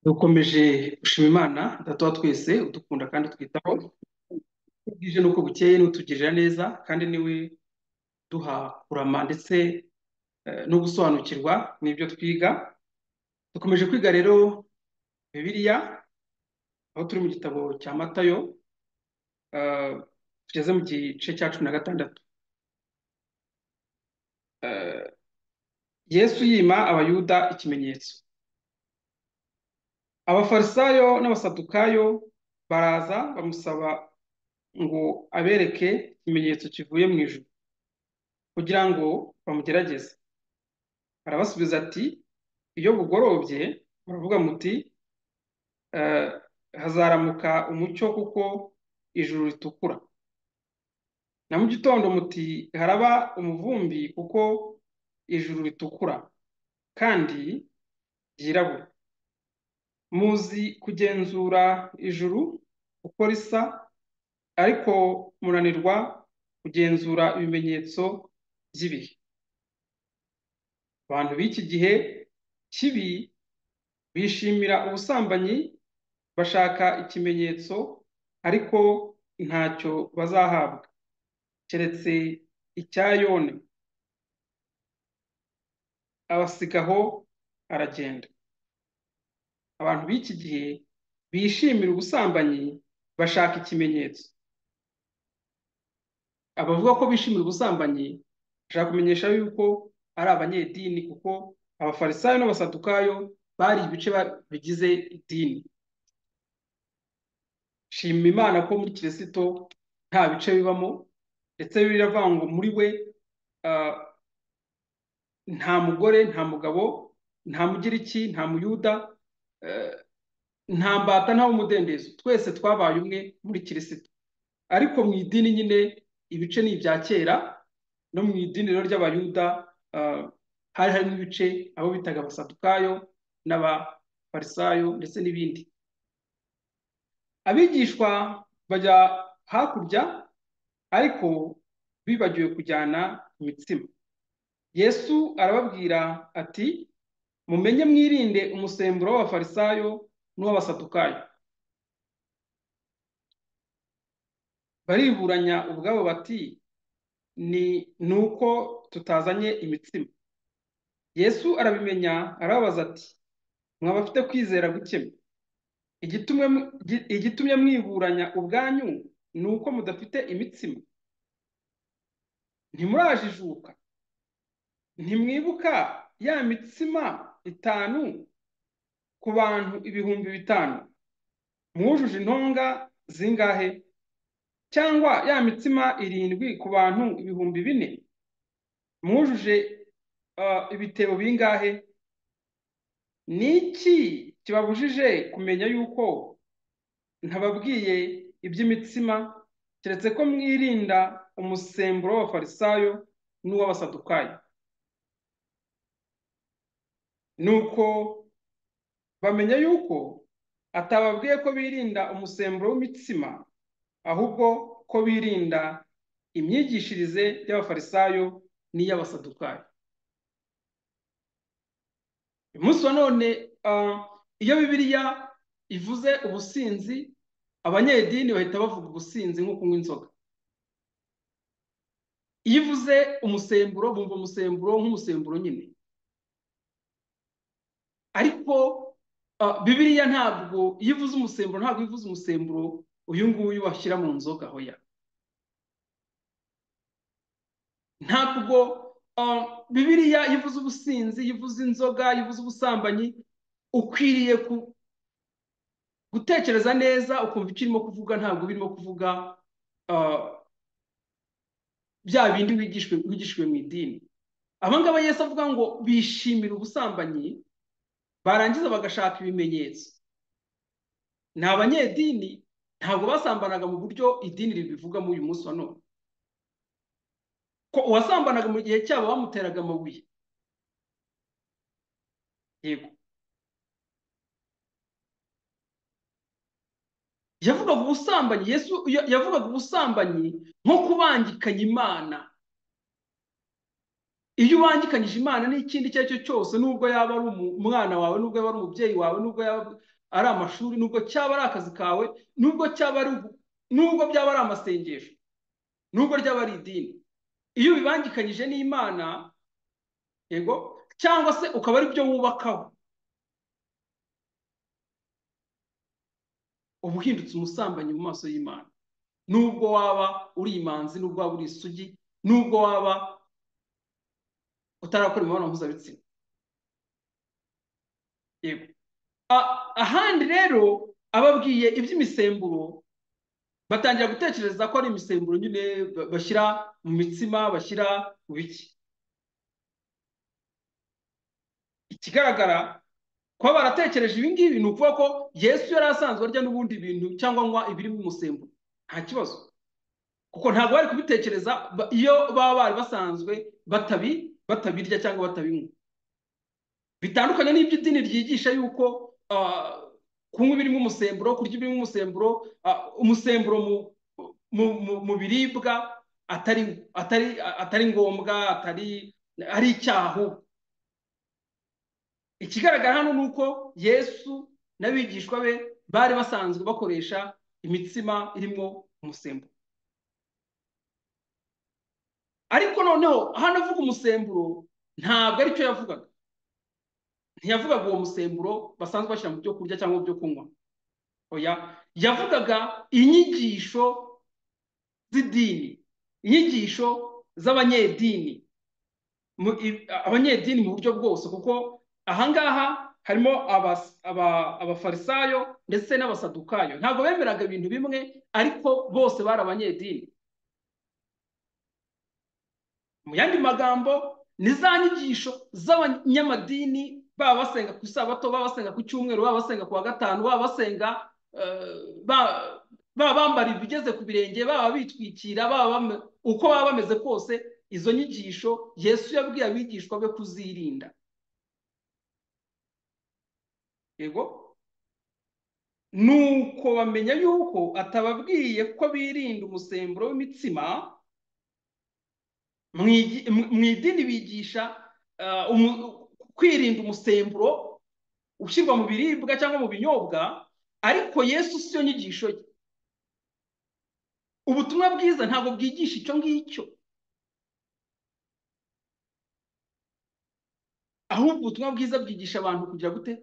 dukomeje gushima Imana data wa twese udukunda kandi twitaho uko bwije n'uko bukeye n'utugirira neza kandi niwe duha kurama ndetse no gusobanukirwa n'ibyo twiga. Dukomeje kwiga rero Bibiliya aho turi mu gitabo cya Matayo, tugeze mu gice cya 16. Yesu yima abayuda ikimenyetso. Abafarisayo n'abasadukayo baraza bamusaba ngo abereke ikimenyetso kivuye mu ijuru kugira ngo bamugerageze. Arabasubiza ati, iyo bugorobye muravuga muti hazaramuka umucyo kuko ijuru ritukura, na mu gitondo muti haraba umuvumbi kuko ijuru ritukura kandi ryirabura. Muzi kugenzura ijuru uko risa, ariko munanirwa kugenzura ibimenyetso by'ibihe. Abantu b'iki gihe kibi bishimira ubusambanyi, bashaka ikimenyetso ariko ntacyo bazahabwa keretse icya Yona. Abasigaho aragenda. Abantu b'iki gihe bishimira ubusambanyi bashaka ikimenyetso. Abavuga ko bishimira ubusambanyi bashaka kumenyesha yuko ari abanyedini, kuko abafarisayo n'abasadukayo bari ibice bigize idini. Shima Imana ko muri Kristo nta bice bibamo, ndetse biravuga ngo muri we nta mugore, nta mugabo, nta mugiriki, nta muyuda, nta mbata, nta umudendezo, twese twabaye umwe muri Kristo. Ariko mu idini nyine ibice ni ibya kera. No mu idini rero ry'abayuda hari harimo ibice, abo bitaga abasadukayo n'abafarisayo ndetse n'ibindi. Abigishwa bajya hakurya ariko bibagiwe kujyana imitsima. Yesu arababwira ati, mumenye mwirinde umusemburo w'abafarisayo n'uw'abasadukayo. Bariburanya ubwabo bati, ni uko tutazanye imitsima. Yesu arabimenya arababaza ati, mwabafite kwizera guke? Igitumye mwiburanya ubwanyu ni uko mudafite imitsima. Ntimurajijuka? Ntimwibuka ya mitsima 5 ku bantu 5,000 mwujuje intonga zingahe? Cyangwa ya mitsima 7 ku bantu 4,000 mwujuje ibitebo bingahe? Niki kibabujije kumenya yuko ntababwiye iby'imitsima, keretse ko mwirinda umusemburo w'abafarisayo n'uw'abasadukayo? Nuko bamenya yuko atababwiye ko birinda umusemburo w'imitsima, ahubwo ko birinda imyigishirize y'abafarisayo n'iy'abasadukayo. Umunsi wa none iyo Bibiliya ivuze ubusinzi, abanyedini bahita bavuga ubusinzi nko kunywa inzoga. Iyo ivuze umusemburo bumva umusemburo nk'umusemburo nyine. Ariko Bibiliya ntabwo iyo ivuze umusemburo, ntabwo ivuze umusemburo uyu nguyu washyira mu nzoga. Hoya, ntabwo Bibiliya yivuze ubusinzi, yivuze inzoga, yivuze ubusambanyi, ukwiriye gutekereza neza ukumva icyo irimo kuvuga. Ntabwo birimo kuvuga bya bindi wigishwe mu idini. Abangaba Yesu avuga ngo bishimira ubusambanyi barangiza bagashaka ibimenyetso. Ni abanyedini, ntabwo basambanaga mu buryo idini ribivugamo uyu munsi wa none, ko uwasambanaga mu gihe cyabo bamuteraga amabuye. Yego, yavugaga ubusambanyi. Yesu yavugaga ubusambanyi nko kubangikanya Imana. iyo ubangikanyije Imana n'ikindi icyo ari cyo cyose, nubwo yaba ari umwana wawe, nubwo yaba ari umubyeyi wawe, nubwo yaba ari amashuri, nubwo cyaba ari akazi kawe, nubwo byaba ari amasengesho, nubwo ryaba ari idini, iyo ubibangikanyije n'Imana, yego, cyangwa se ukaba ari byo wubakaho, uba uhindutse umusambanyi mu maso y'Imana. Nubwo waba uri imanzi, nubwo waba uri isugi, nubwo waba utarakora imibonano mpuzabitsina. Yego. Ahandi rero ababwiye iby'imisemburo, batangira gutekereza ko ari imisemburo nyine bashyira mu mitsima, bashyira mu biki. Ikigaragara kuba baratekereje ibi ngibi ni ukuvuga ko Yesu yari asanzwe arya n'ubundi bintu cyangwa anywa ibirimo umusemburo, nta kibazo, kuko ntabwo bari kubitekereza iyo baba bari basanzwe batabirya cyangwa batabinywa. Bitandukanye n'ibyo idini ryigisha yuko kunywa ibirimo umusemburo, kurya ibirimo umusemburo, umusemburo mu biribwa atari ngombwa, ari icyaha. Ikigaragara hano ni uko Yesu n'abigishwa be bari basanzwe bakoresha imitsima irimo umusemburo. Ariko noneho hano avuga umusemburo ntabwo aricyo yavugaga. Ntiyavugaga uwo musemburo basanzwe bashyira mu byo kurya cyangwa mu byo kunywa. Oya, yavugaga inyigisho z'idini, inyigisho z'abanyedini, abanyedini mu buryo bwose, kuko ahangaha harimo abafarisayo ndetse n'abasadukayo. Ntabwo bemeraga ibintu bimwe, ariko bose bari abanyedini. Mu yandi magambo, ni za nyigisho z'abanyamadini, baba basenga ku isabato, baba basenga ku cyumweru, baba basenga ku wa gatanu, baba basenga baba bambara ibigeze ku birenge, baba bitwikira, uko baba bameze kose, izo nyigisho Yesu yabwiye abigishwa be kuzirinda. Yego, nuko bamenya yuko atababwiye ko birinda umusemburo w'imitsima. Mu idini bigisha kwirinda umusemburo ushyirwa mu biribwa cyangwa mu binyobwa, ariko Yesu siyo nyigisho ye. Ubutumwa bwiza ntabwo bwigisha icyo ngicyo, ahubwo ubutumwa bwiza bwigisha abantu kugira gute?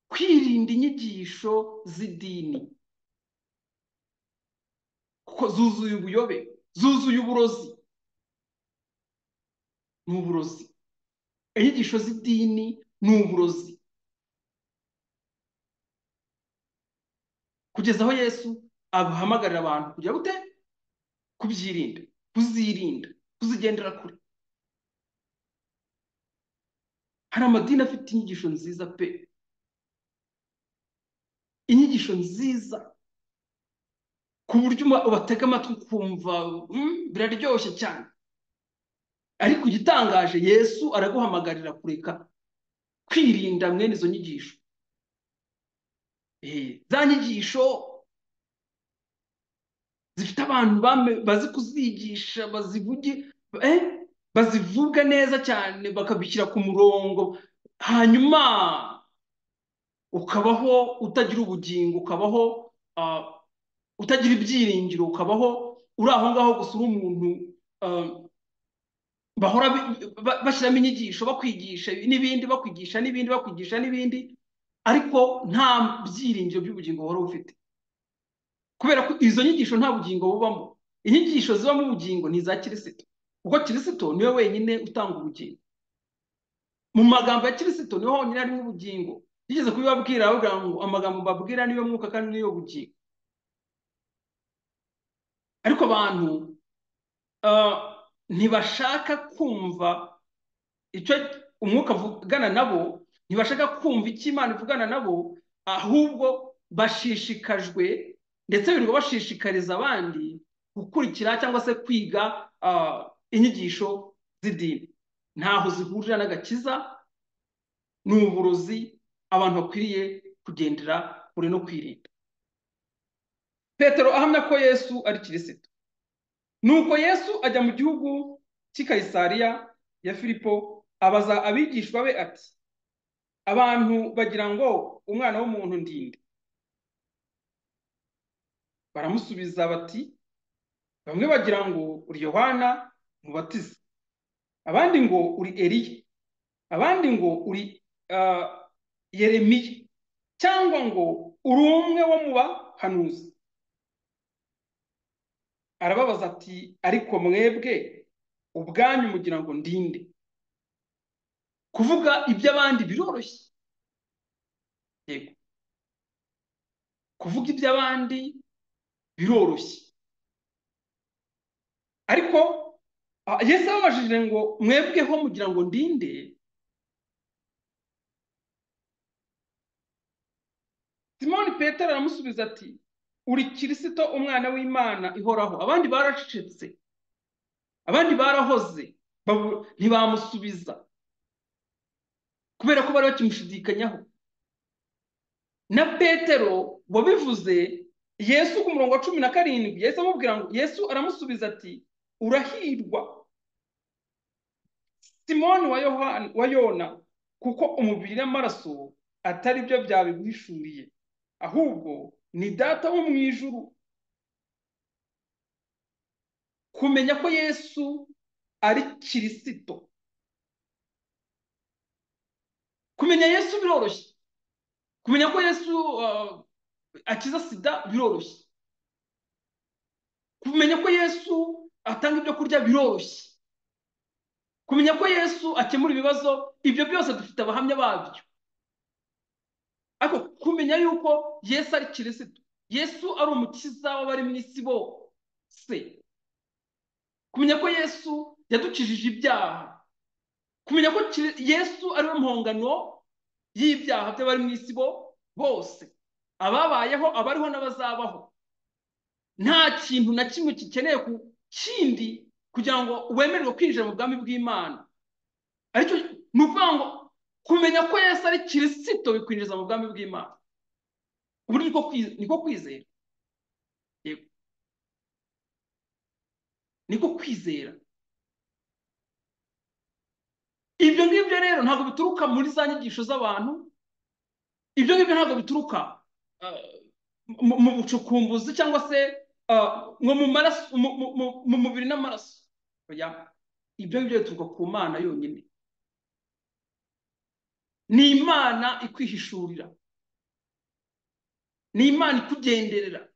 Kwirinda inyigisho z'idini, kuko zuzuye ubuyobe, zuzuye uburozi. Ni uburozi. Inyigisho z'idini ni uburozi, kugeza aho Yesu abahamagarira abantu kugira gute? Kubyirinda, kuzirinda, kuzigendera kure. Hari amadini afite inyigisho nziza pe, inyigisho nziza ku buryo ubatega amatwi ukumva biraryoshye cyane. Ariko igitangaje, Yesu araguhamagarira kureka kwirinda mwene izo nyigisho. Za nyigisho zifite abantu bazi kuzigisha, bazivuga neza cyane, bakabishyira ku murongo, hanyuma ukabaho utagira ubugingo, ukabaho utagira ibyiringiro, ukabaho uri aho ngaho gusa uri umuntu bahora bashyiramo inyigisho, bakwigisha n'ibindi, bakwigisha n'ibindi, bakwigisha n'ibindi, ariko nta byiringiro by'ubugingo wari ufite, kubera ko izo nyigisho nta bugingo bubamo. Inyigisho zibamo ubugingo ni iza Kirisito, kuko Kirisito niwe wenyine utanga ubugingo. Mu magambo ya Kirisito niho honyine harimo ubugingo. Yigeze kubibabwira avuga ngo amagambo mbabwira niyo mwuka kandi niyo bugingo. Ariko abantu ntibashaka kumva icyo umwuka avugana nabo, ntibashaka kumva icyo Imana ivugana nabo, ahubwo bashishikajwe ndetse birirwa bashishikariza abandi gukurikira cyangwa se kwiga inyigisho z'idini. Ntaho zihurira n'agakiza, ni uburozi abantu bakwiriye kugendera kure no kwirinda. Petero ahamya ko Yesu ari Kirisito. nuko Yesu ajya mu gihugu cy'i Kayisariya ya Filipo, abaza abigishwa be ati, abantu bagira ngo umwana w'umuntu ndinde? Baramusubiza bati, bamwe bagira ngo uri Yohana Umubatiza, abandi ngo uri Eliya, abandi ngo uri Yeremiya, cyangwa ngo uri umwe wo mu bahanuzi. Arababaza ati, ariko mwebwe ubwanyu mugira ngo ndinde? Kuvuga iby'abandi biroroshye, yego, kuvuga iby'abandi biroroshye, ariko Yesu ababajije ngo mwebweho mugira ngo ndinde, Simoni Petero aramusubiza ati, uri Kirisito, umwana w'Imana ihoraho. Abandi baracecetse, abandi barahoze, ntibamusubiza kubera ko bari bakimushidikanyaho. Na Petero wabivuze, Yesu ku murongo wa 17, Yesu amubwira ngo, Yesu aramusubiza ati, urahirwa Simoni wa Yona, kuko umubiri n'amaraso atari byo byabiguhishuriye, ahubwo ni Data wo mu ijuru. Kumenya ko Yesu ari Kirisito, kumenya Yesu biroroshye, kumenya ko Yesu akiza sida biroroshye, kumenya ko Yesu atanga ibyo kurya biroroshye, kumenya ko Yesu akemura ibibazo, ibyo byose dufite abahamya babyo. Ariko kumenya yuko Yesu ari Kirisito, Yesu ari umukiza w'abari mu isi bose, kumenya ko Yesu yadukijije ibyaha, kumenya ko Yesu ari we mpongano y'ibyaha by'abari mu isi bose, ababayeho, abariho n'abazabaho. Nta kintu na kimwe gikeneye ku kindi kugira ngo wemererwe kwinjira mu bwami bw'Imana. Aricyo ni ukuvuga ngo kumenya ko Yesu ari Kirisito bikwinjiza mu bwami bw'Imana. Ubu niko kwizera, yego, niko kwizera. Ibyo ngibyo rero ntabwo bituruka muri za nyigisho z'abantu, ibyo ngibyo ntabwo bituruka mu bucukumbuzi cyangwa se ngo mu maraso, mu mubiri n'amaraso. Ibyo ngibyo bituruka ku Mana yonyine. Ni Imana ikwihishurira, ni Imana ikugenderera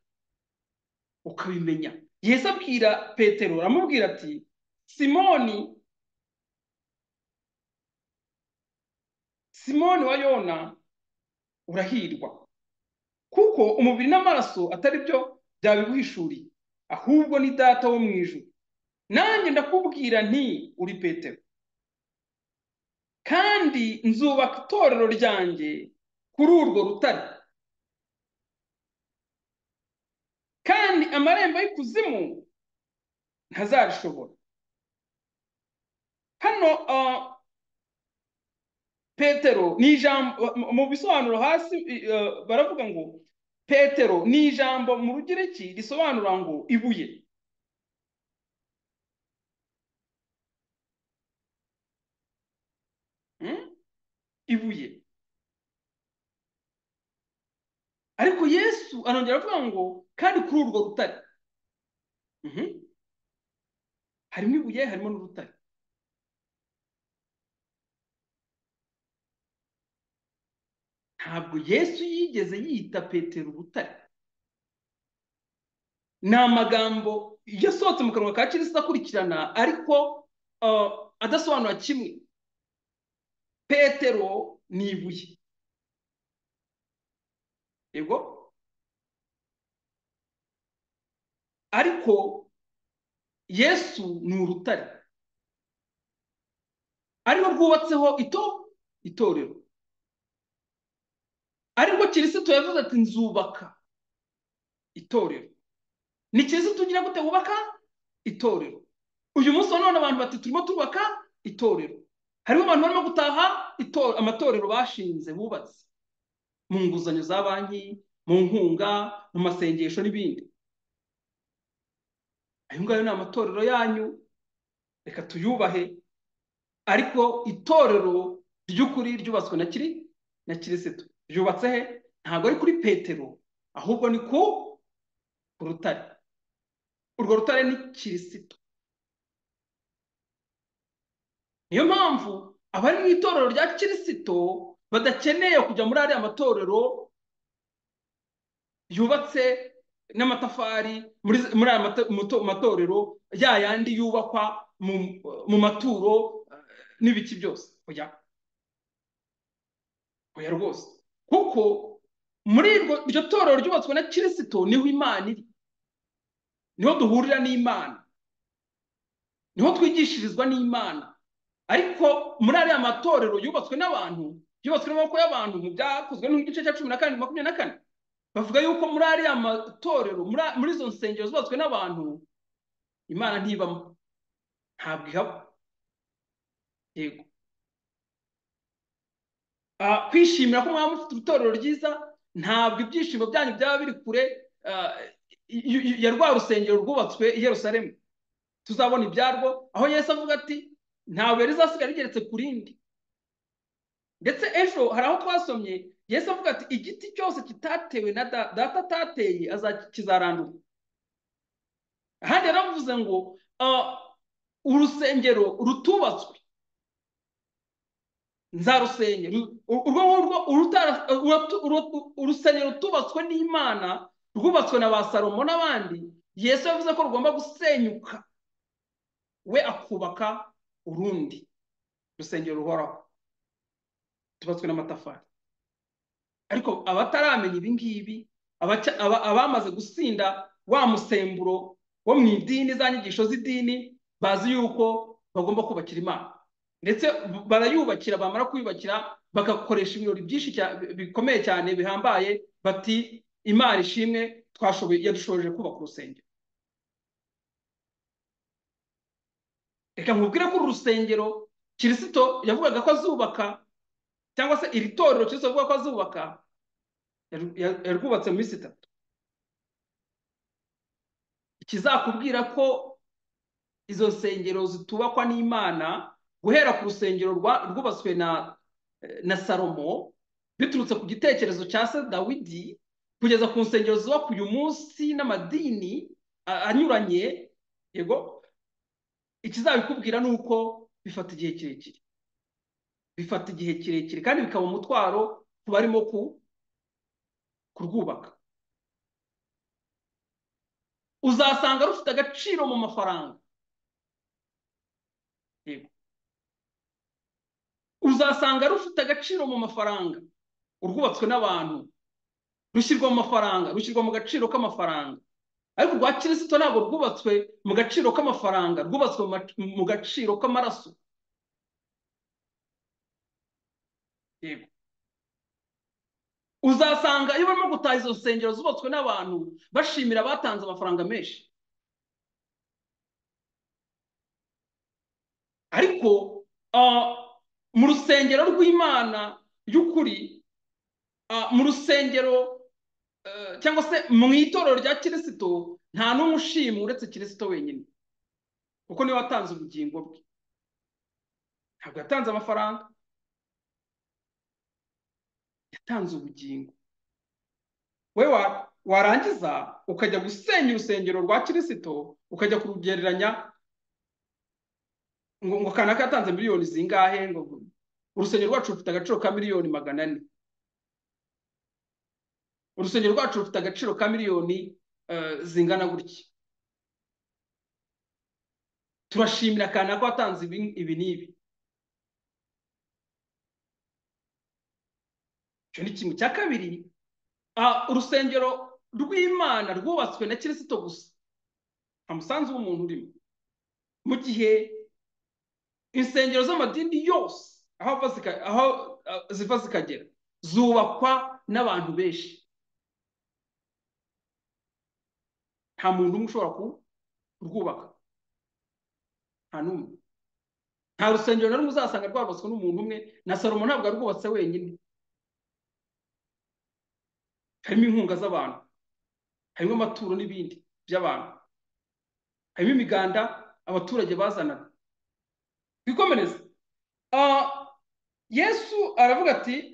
ukabimenya. Yesu abwira Petero, aramubwira ati, Simoni wa Yona, urahirwa kuko umubiri n'amaraso atari byo byabiguhishuriye, ahubwo ni Data wo mu ijuru. Nanjye ndakubwira nti, uri Petero, kandi nzubaka itorero ryanjye kuri urwo rutare, kandi amarembo y'ikuzimu ntazarishobora. Hano Petero ni ijambo, mu bisobanuro hasi baravuga ngo Petero ni ijambo mu Rugereki risobanura ngo ibuye. Ibuye. Ariko Yesu arongera avuga ngo kandi kuri urwo rutare. Harimo ibuye, harimo n'urutare. Ntabwo Yesu yigeze yita Petero urutare. Ni amagambo yasohotse mu kanwa ka Kristo akurikirana, ariko adasobanura kimwe. Petero ni ibuye, yego, ariko Yesu ni urutare, ariho rwubatseho itorero. Ariko Kristo yavuze ati, nzubaka itorero. Ni Kristo tugira gute wubaka itorero? Uyu munsi none abantu bati turimo turubaka itorero. Harimo abantu barimo gutaha amatorero bashinze, bubatse mu nguzanyo za banki, mu nkunga, mu masengesho n'ibindi. ayo ngayo ni amatorero yanyu, reka tuyubahe. Ariko itorero ry'ukuri ryubatswe na Kristo ryubatse he? Ntabwo ari kuri Petero, ahubwo ni ku rutare. Urwo rutare ni Kristo. Niyo mpamvu abari mu itorero rya Kristo badakeneye kujya muri ariya matorero yubatse n'amatafari, muri aya matorero ya yandi yubakwa mu maturo n'ibiki byose. Oya rwose, kuko muri iryo torero ryubatswe na Kristo niho Imana iri, niho duhurira n'Imana, niho twigishirizwa n'Imana. Ariko muri ariya matorero yubatswe n'abantu, yubatswe n'amaboko y'abantu, mu byakozwe n'igice cya 14:24, bavuga yuko muri ariya matorero, muri izo nsengero zubatswe n'abantu, Imana ntibamo, ntabwo ihaba. Yego, kwishimira ko mwaba mufite urutorero ryiza, ntabwo ibyishimo byanyu byaba biri kure ya rwa rusengero rwubatswe i Yerusalemu. Tuzabona ibyarwo, aho Yesu avuga ati ntabwo rizasigara rigeretse ku rindi. Ndetse ejo hari aho twasomye Yesu avuga ati igiti cyose kitatewe na data atateye kizarandurwa. Ahandi yaravuze ngo urusengero rutubatswe nzarusenya. Urusengero rutubatswe n'Imana, rwubatswe na ba Salomo n'abandi, Yesu yavuze ko rugomba gusenyuka, we akubaka urundi rusengero ruhoraho tubatswe n'amatafari. Ariko abataramenya ibi ngibi, abamaze gusinda wa musemburo wo mu idini, za nyigisho z'idini, bazi yuko bagomba kubakira Imana, ndetse barayubakira, bamara kuyubakira bagakoresha ibirori byinshi bikomeye cyane bihambaye, bati Imana ishimwe, yadushoboje kubaka urusengero. Reka nkubwire ko uru rusengero Kristo yavugaga ko azubaka, cyangwa se iri torero Kristo avuga ko azubaka, yarwubatse mu minsi 3. Ikizakubwira ko izo nsengero zitubakwa n'Imana, guhera ku rusengero rwubatswe na Salomo, biturutse ku gitekerezo cya se Dawidi, kugeza ku nsengero zubakwa uyu munsi n'amadini anyuranye, yego, ikizabikubwira ni uko bifata igihe kirekire, kandi bikaba umutwaro ku barimo kurwubaka. Uzasanga rufite agaciro mu mafaranga, yego, uzasanga rufite agaciro mu mafaranga, urwubatswe n'abantu, rushyirwa mu mafaranga, rushyirwa mu gaciro k'amafaranga. Ariko urwa Kristo ntabwo rwubatswe mu gaciro k'amafaranga, rwubatswe mu gaciro k'amaraso. Yego, uzasanga iyo barimo gutaha izo nsengero zubatswe n'abantu, bashimira batanze amafaranga menshi. Ariko mu rusengero rw'Imana y'ukuri, mu rusengero cyangwa se mu itorero rya Kristo, nta n'umwe ushima uretse Kristo wenyine, kuko niwe watanze ubugingo bwe. Ntabwo yatanze amafaranga, yatanze ubugingo. We warangiza ukajya gusenya urusengero rwa Kristo, ukajya kurugereranya ngo kanaka yatanze miliyoni zingahe, ngo urusengero rwacu rufite agaciro ka miliyoni 400. Urusengero rwacu rufite agaciro ka miliyoni zingana gutya. Turashimira kanaka watanze ibi n'ibi. Icyo ni kimwe. Cya kabiri, urusengero rw'Imana rwubatswe na Kristo gusa, nta musanzu w'umuntu urimo. Mu gihe insengero z'amadini yose aho ziva zikagera zubakwa n'abantu benshi, nta muntu umwe ushobora kurwubaka, nta n'umwe. Nta rusengero na rumwe uzasanga rwarubatswe n'umuntu umwe, na Salomo ntabwo yarwubatse wenyine. Harimo inkunga z'abantu, harimo amaturo n'ibindi by'abantu, harimo imiganda abaturage bazanaga. Twikomereze. Yesu aravuga ati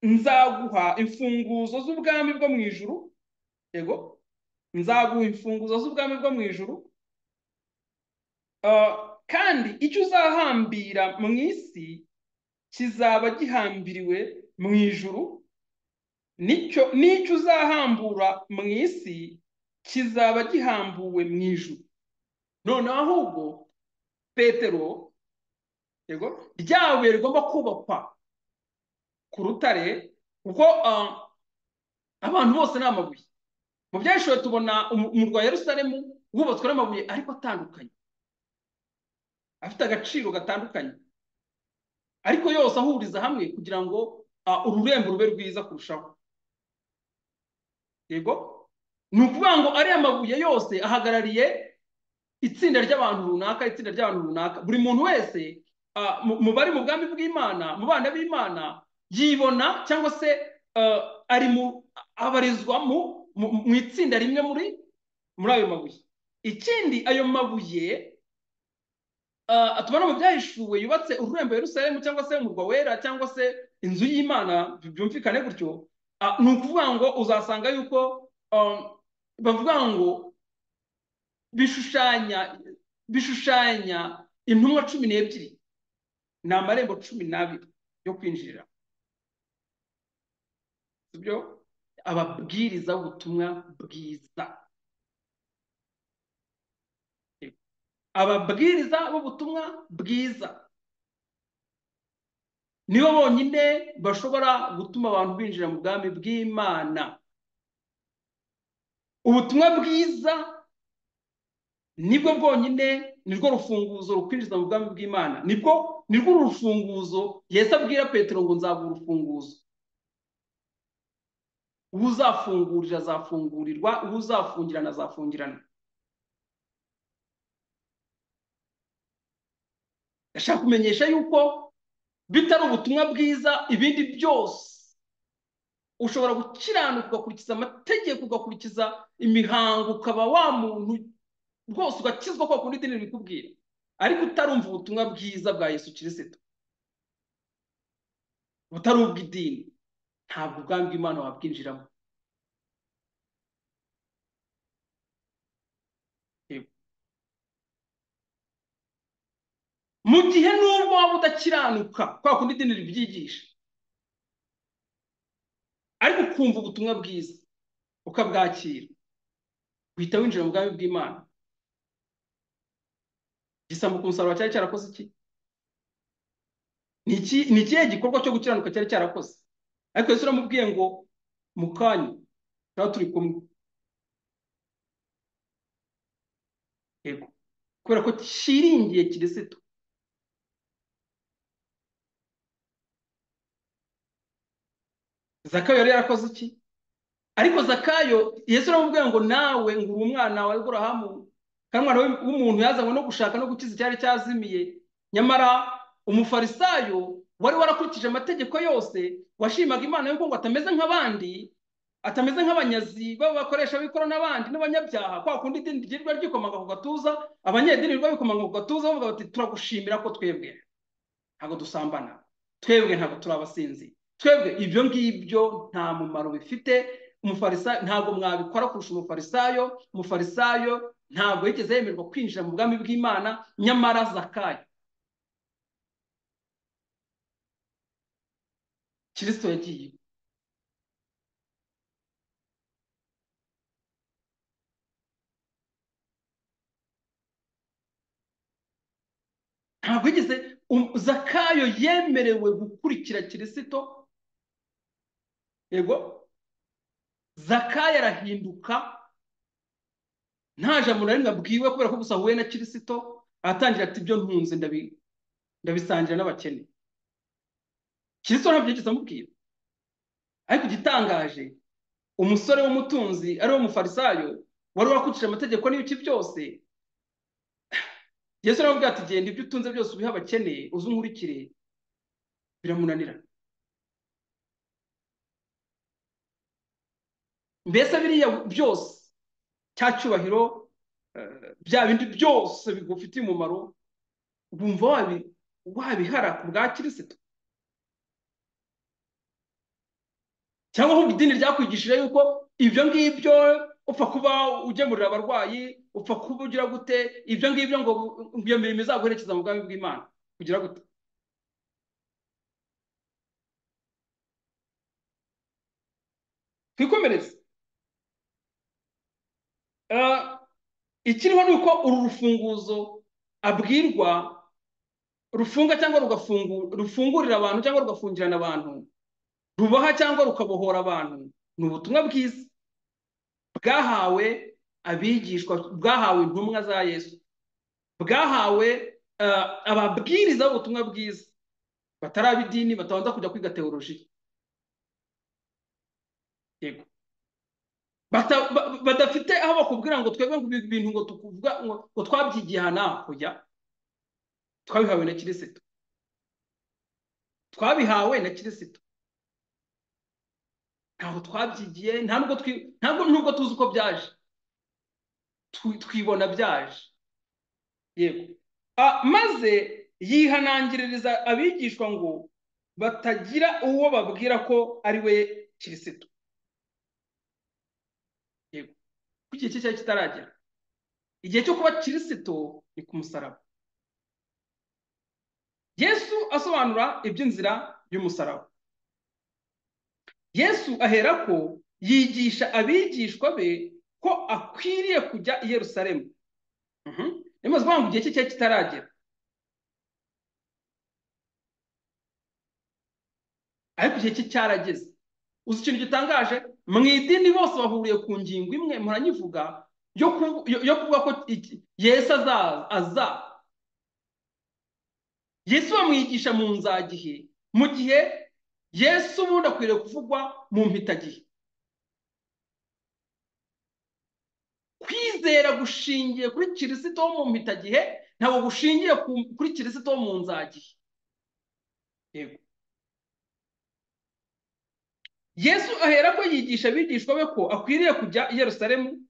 nzaguha imfunguzo z'ubwami bwo mu ijuru. Yego, nzaguha imfunguzo z'ubwami bwo mu ijuru, kandi icyo uzahambira mu isi kizaba gihambiriwe mu ijuru, n'icyo uzahambura mu isi kizaba gihambuwe mu ijuru. Noneho ahubwo Petero, yego, ryabuye rigomba kubakwa ku rutare, kuko abantu bose ni amabuye. Mu byashoboye tubona umurwa wa Yerusalemu wubatswe n'amabuye ariko atandukanye, afite agaciro gatandukanye, ariko yose ahuriza hamwe kugira ngo ururembo rube rwiza kurushaho. Yego, ni ukuvuga ngo ariya mabuye yose ahagarariye itsinda ry'abantu runaka, itsinda ry'abantu runaka. Buri muntu wese mu bari mu bwami bw'Imana, mu bana b'Imana, yibona cyangwa se abarizwa mu itsinda rimwe muri ayo mabuye. Ikindi, ayo mabuye tubona mu byahishuwe yubatse ururembo Yerusalemu, cyangwa se umurwa wera, cyangwa se inzu y'Imana, byumvikane gutyo. Ni ukuvuga ngo uzasanga yuko bavuga ngo bishushanya intumwa 12, ni amarembo 12 yo kwinjirira. Sibyo? Ababwiriza ubutumwa bwiza, ababwiriza b'ubutumwa bwiza nibo bonyine bashobora gutuma abantu binjira mu bwami bw'Imana. Ubutumwa bwiza nibwo bwonyine, nirwo rufunguzo rukwinjiza mu bwami bw'Imana. Nirwo rufunguzo Yesu abwira Petero ngo nzaguha urufunguzo. Uzafungurira azafungurirwa, uzafungirana azafungirana. Ndashaka kumenyesha yuko bitari ubutumwa bwiza, ibindi byose ushobora gukiranuka ugakurikiza amategeko, ugakurikiza imihango, ukaba wa muntu rwose ugakizwa kwa kundi idini ribikubwira, ariko utarumva ubutumwa bwiza bwa Yesu Kristo, butari ubw'idini, ntabwo ubwami bw'Imana wabwinjiramo. Mu gihe n'ubwo waba udakiranuka kwa kundi idini ribyigisha, ariko ukumva ubutumwa bwiza ukabwakira, uhita winjira mu bwami bw'Imana. Igisambo ku musaraba cyari cyarakoze iki? Ni ikihe gikorwa cyo gukiranuka cyari cyarakoze? Ariko Yesu aramubwiye ngo mu kanya tuba turi kumwe. Yego, kubera ko kiringiye Kristo. Zakayo yari yarakoze iki? Ariko Zakayo Yesu aramubwiye ngo nawe ngo uri umwana wa Aburahamu, kandi umwana w'umuntu yazanywe no gushaka no gukiza icyari cyazimiye. Nyamara umufarisayo wari warakurikije amategeko yose, washimaga Imana yuko ngo atameze nk'abandi, atameze nk'abanyazi b'abakoresha b'ikoro n'abandi n'abanyabyaha, kwa kundi idini ryirwa ryikomanga ku gatuza, abanyedini rwa bikomanga ku gatuza bavuga bati turagushimira ko twebwe ntabwo dusambana, twebwe ntabwo turi abasinzi, twebwe ibyo ngibyo nta mumaro bifite. Umufarisayo ntabwo mwabikora kurusha umufarisayo. Umufarisayo ntabwo yigeze yemerwa kwinjira mu bwami bw'Imana. Nyamara Zakayo, Kristo yagiye. Ntabwo yigeze Zakayo yemerewe gukurikira Kristo. Yego, Zakayo arahinduka, nta jambo na rimwe abwiwe, kubera ko gusa ahuye na Kristo atangira ati ibyo ntunze ndabisangira n'abakene. Kristo ntabyo yigeze amubwira. Ariko igitangaje, umusore w'umutunzi ari wo mufarisayo wari wakurikije amategeko n'ibiki byose, Yesu aramubwira ati genda ibyo utunze byose ubihe abakene, uze unkurikire. Biramunanira. Mbese biriya byose cya cyubahiro, bya bindi byose bigufitiye umumaro, wumva wabihara ku bwa Kristo? cyangwa ahubwo idini ryakwigishije yuko ibyo ngibyo upfa kuba ugemurira abarwayi, upfa kuba ugira gute, ibyo ngibyo ngo iyo mirimo izaguherekeza mu bwami bw'Imana, kugira gute? twikomereze. Ikiriho ni uko uru rufunguzo abwirwa rufunga cyangwa rufungurira abantu cyangwa rugafungirana abantu, rubaha cyangwa rukabohora abantu, ni ubutumwa bwiza bwahawe abigishwa, bwahawe intumwa za Yesu, bwahawe ababwiriza b'ubutumwa bwiza batari ab'idini, batabanza kujya kwiga teoloji, yego, badafite aho bakubwira ngo twebwe ngo ibintu ngo tukuvuga ngo twabyigiye hana kujya. Twabihawe na Kristo, twabihawe na Kristo, ntaho twabyigiye, ntabwo tuzi uko byaje, twibona byaje, yego. Maze yihanangiririza abigishwa ngo batagira uwo babwira ko ari we Kristo, yego. Ku gihe cye cyari kitaragera, igihe cyo kuba Kristo ni ku musaraba. Yesu asobanura iby'inzira y'umusaraba. Yesu ahera ko yigisha abigishwa be ko akwiriye kujya i Yerusalemu. Nimaze kuvuga ngo igihe cye cyari kitaragera, ariko igihe cye cyarageze. Uzi ikintu gitangaje? Mu idini bose bahuriye ku ngingo imwe, muranyivuga, yo kuvuga ko Yesu aza. Yesu bamwigisha mu nzagihe, mu gihe Yesu ubundi akwiriye kuvugwa mu mpitagihe. Kwizera gushingiye kuri Kristo wo mu mpitagihe, ntabwo gushingiye kuri Kristo wo mu nzagihe, yego. Yesu ahera ko yigisha abigishwa be ko akwiriye kujya i Yerusalemu,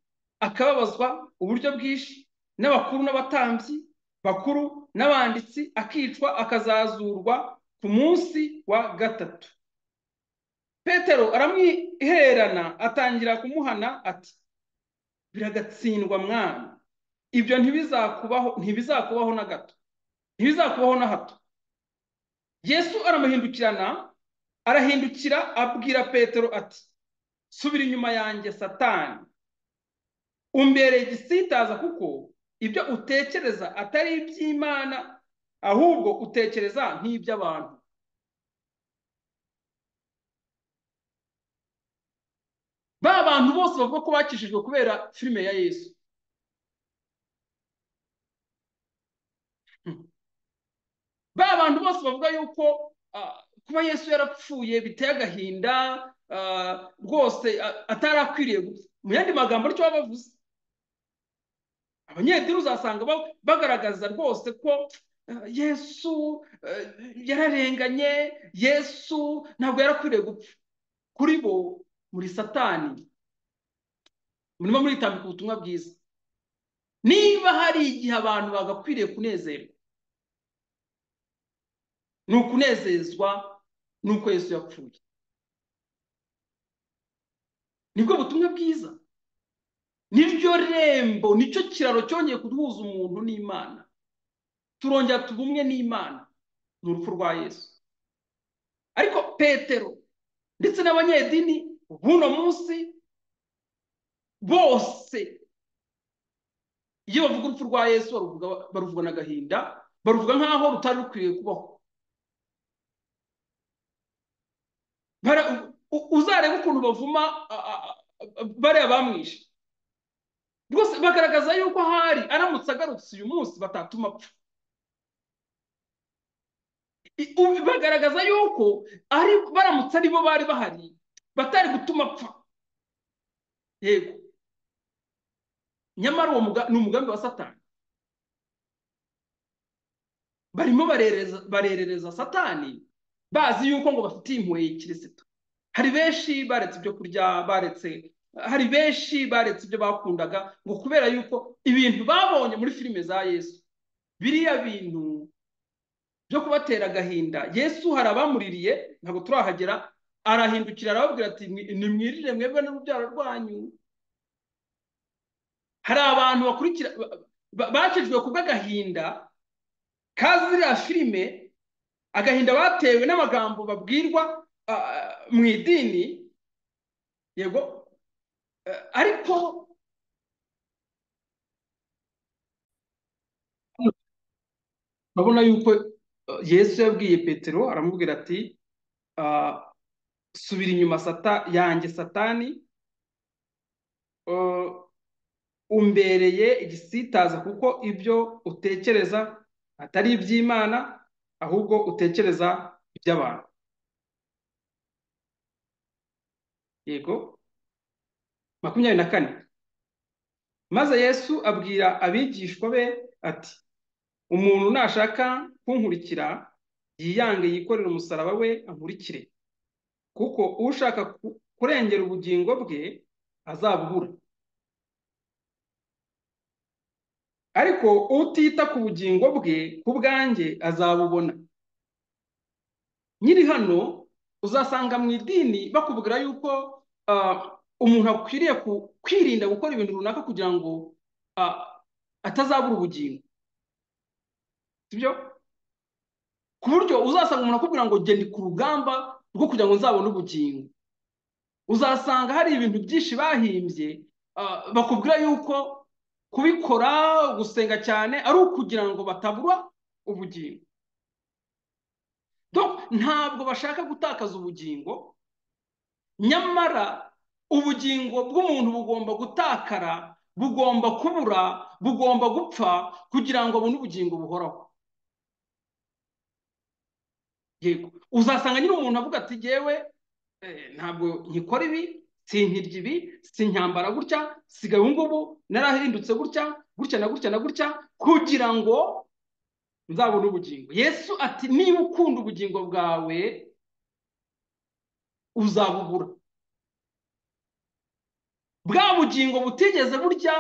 akababazwa uburyo bwinshi n'abakuru n'abatambyi bakuru n'abanditsi, akicwa, akazazurwa ku munsi wa gatatu. Petero aramwiherana, atangira kumuhana ati, biragatsindwa mwana, ibyo ntibizakubaho na gato, ntibizakubaho na hato. Yesu arahindukira abwira Petero ati, subira inyuma yanjye Satani, umbereye igisitaza, kuko ibyo utekereza atari iby'Imana, ahubwo utekereza nk'iby'abantu. Ba bantu bose bavuga ko bakishijwe kubera filime ya Yesu, ba bantu bose bavuga yuko kuba Yesu yarapfuye biteye agahinda, rwose atari akwiriye gupfa. Mu yandi magambo nicyo baba bavuze. Abanyedini uzasanga bagaragaza rwose ko Yesu yararenganye, Yesu ntabwo yarakwiriye gupfa. Kuri bo muri Satani murimo muritambika ubutumwa bwiza. Niba hari igihe abantu bagakwiriye kunezerwa, ni ukunezezwa nuko Yesu yapfuye. Nibwo butumwa bwiza, nibyo rembo, nicyo kiraro cyongeye kuduhuza umuntu n'Imana, turongera tubumwe n'Imana, ni urupfu rwa Yesu. Ariko Petero ndetse n'abanyedini buno munsi bose, iyo bavuga urupfu rwa Yesu baruvuga n'agahinda, baruvuga nk'aho rutari rukwiriye kubaho. Uzareba ukuntu bavuma bariya bamwishe, rwose bagaragaza yuko ahari aramutse agarutse uyu munsi batatuma apfa. Bagaragaza yuko baramutse ari bo bari bahari batari gutuma apfa, yego. Nyamara uwo ni umugambi wa Satani. Barimo barerereza Satani, bazi yuko ngo bafitiye impuhwe Kristo. Hari benshi baretse ibyo kurya, baretse hari benshi baretse ibyo bakundaga ngo kubera yuko ibintu babonye muri filime za Yesu, biriya bintu byo kubatera agahinda. Yesu hari abamuririye, ntabwo turahagera, arahindukira arababwira ati nimwirire mwebwe n'urubyaro rwanyu. Hari abantu bakurikira bakijwe kubw'agahinda kazi ziriya filime, agahinda batewe n'amagambo babwirwa mu idini, yego, ariko urabona yuko Yesu yabwiye Petero, aramubwira ati subira inyuma yanjye Satani, umbereye igisitaza, kuko ibyo utekereza atari iby'Imana ahubwo utekereza iby'abantu. Yego, 24. Maze Yesu abwira abigishwa be ati, umuntu nashaka kunkurikira yiyange yikorera umusaraba we ankurikire, kuko ushaka kurengera ubugingo bwe azabubura, ariko utita ku bugingo bwe ku bwanjye azabubona. Nyiri hano uzasanga mu idini bakubwira yuko umuntu akwiriye kwirinda gukora ibintu runaka kugira ngo atazabura ubugingo, sibyo? Ku buryo uzasanga umuntu akubwira ngo genda ku rugamba rwo kugira ngo nzabone ubugingo. Uzasanga hari ibintu byinshi bahimbye, bakubwira yuko kubikora, gusenga cyane ari ukugira ngo batabura ubugingo. Ntabwo bashaka gutakaza ubugingo, nyamara ubugingo bw'umuntu bugomba gutakara, bugomba kubura, bugomba gupfa kugira ngo abone ubugingo buhoraho. Yego, uzasanga nyine umuntu avuga ati yewe ntabwo nkikora ibi, sinkirya ibi, sinyambara gutya, sigaye ubu ngubu narahindutse gutya gutya na gutya na gutya kugira ngo nzabone ubugingo. Yesu ati niba ukunda ubugingo bwawe uzabubura. Bwa bugingo butigeze burya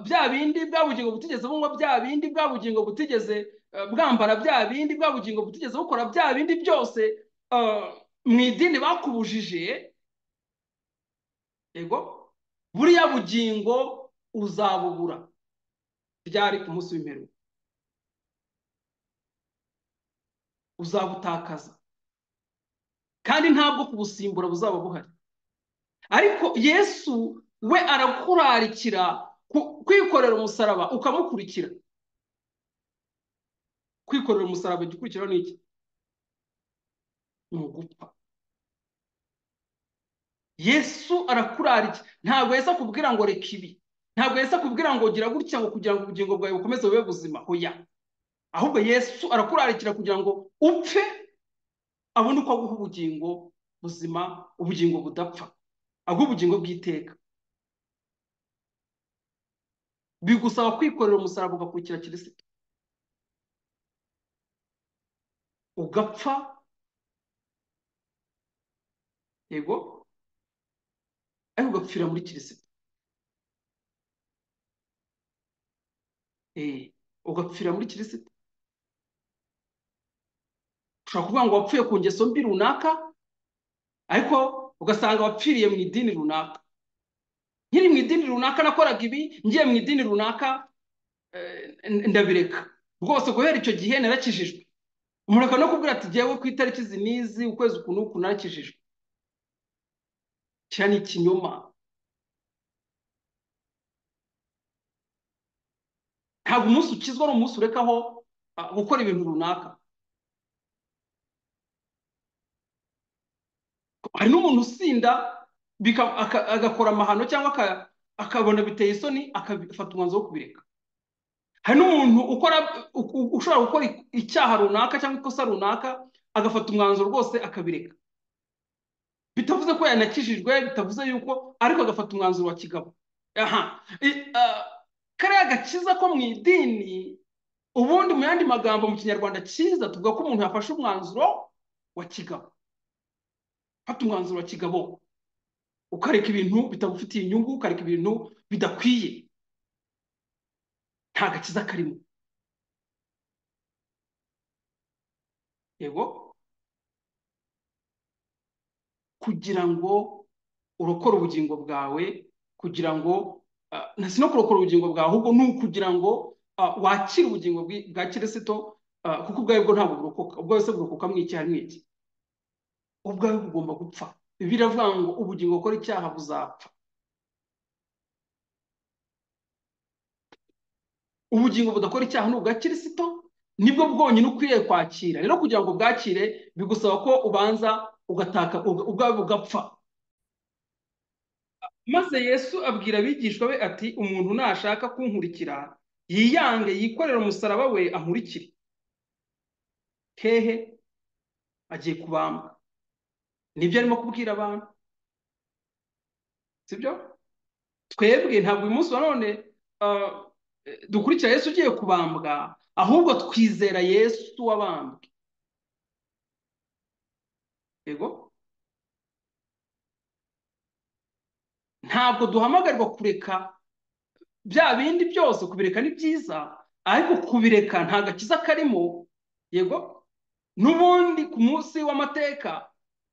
bya bindi, bwa bugingo butigeze bunywa bya bindi, bwa bugingo butigeze bwambara bya bindi, bwa bugingo butigeze bukora bya bindi byose mu idini bakubujije, yego, buriya bugingo uzabubura ryari ku munsi w'imperuka, uzabutakaza, kandi ntabwo kubusimbura buzaba buhari. Ariko Yesu we arakurarikira kwikorera umusaraba ukamukurikira. Kwikorera umusaraba igikurikiraho ni iki? Ni ugupfa. Yesu arakurarikira. Ntabwo Yesu akubwira ngo reka ibi, ntabwo Yesu akubwira ngo gira gutya ngo kugira ngo ubugingo bwawe bukomeze bube buzima, hoya. Ahubwo Yesu arakurarikira kugira ngo upfe abone uko aguha ubugingo buzima, ubugingo budapfa, aguha ubugingo bw'iteka. Bigusaba kwikorera umusaraba ugakurikira Kristo, ugapfa, yego, ariko ugapfira muri Kristo. Ugapfira muri Kristo. Ushobora kuvuga ngo wapfuye ku ngeso mbi runaka, ariko ugasanga wapfiriye mu idini runaka. Nkiri mu idini runaka nakoraga ibi, ngiye mu idini runaka ndabireka rwose, guhera icyo gihe narakijijwe. Umuntu akaba no kubwira ati jyewe ku itariki izi n'izi ukwezi uku n'uku narakijijwe. Kiriya ni ikinyoma. Ntabwo umunsi ukizwa ari umunsi urekaho gukora ibintu runaka. Hari n'umuntu usinda agakora amahano cyangwa akabona biteye isoni akafata umwanzuro wo kubireka. Hari n'umuntu ushobora gukora icyaha runaka cyangwa ikosa runaka agafata umwanzuro rwose akabireka, bitavuze ko yanakijijwe, bitavuze yuko, ariko agafata umwanzuro wa kigabo. Kariya gakiza ko mu idini, ubundi mu yandi magambo mu kinyarwanda cyiza tuvuga ko umuntu yafashe umwanzuro wa kigabo. Fata umwanzuro wa kigabo. ukareka ibintu bitagufitiye inyungu, ukareka ibintu bidakwiye, nta gakiza karimo. Yego, kugira ngo urokore ubugingo bwawe, kugira ngo si no kurokora ubugingo bwawe, ahubwo ni ukugira ngo wakire ubugingo bwa Kirisito, kuko ubwawe bwo ntabwo burokoka. Ubwawe se burokoka mwiki? Hari mwiki? Ubwawe bugomba gupfa. Bibiliya iravuga ngo ubugingo bukora icyaha buzapfa. Ubugingo budakora icyaha ni ubwa Kirisito, nibwo bwonyine ukwiriye kwakira. Rero kugira ngo bwakire bigusaba ko ubanza ugataka ubwawe bugapfa. Maze Yesu abwira abigishwa be ati, umuntu nashaka kunkurikira yiyange, yikorera umusaraba we, ankurikire. Hehe? Agiye kubambwa. Nibyo arimo kubwira abantu, sibyo? Twebwe ntabwo uyu munsi wa none dukurikira Yesu ugiye kubambwa, ahubwo twizera Yesu wabambwe. Yego, ntabwo duhamagarirwa kureka bya bindi byose. Kubireka ni byiza, ariko kubireka nta gakiza karimo. Yego, n'ubundi ku munsi w'amateka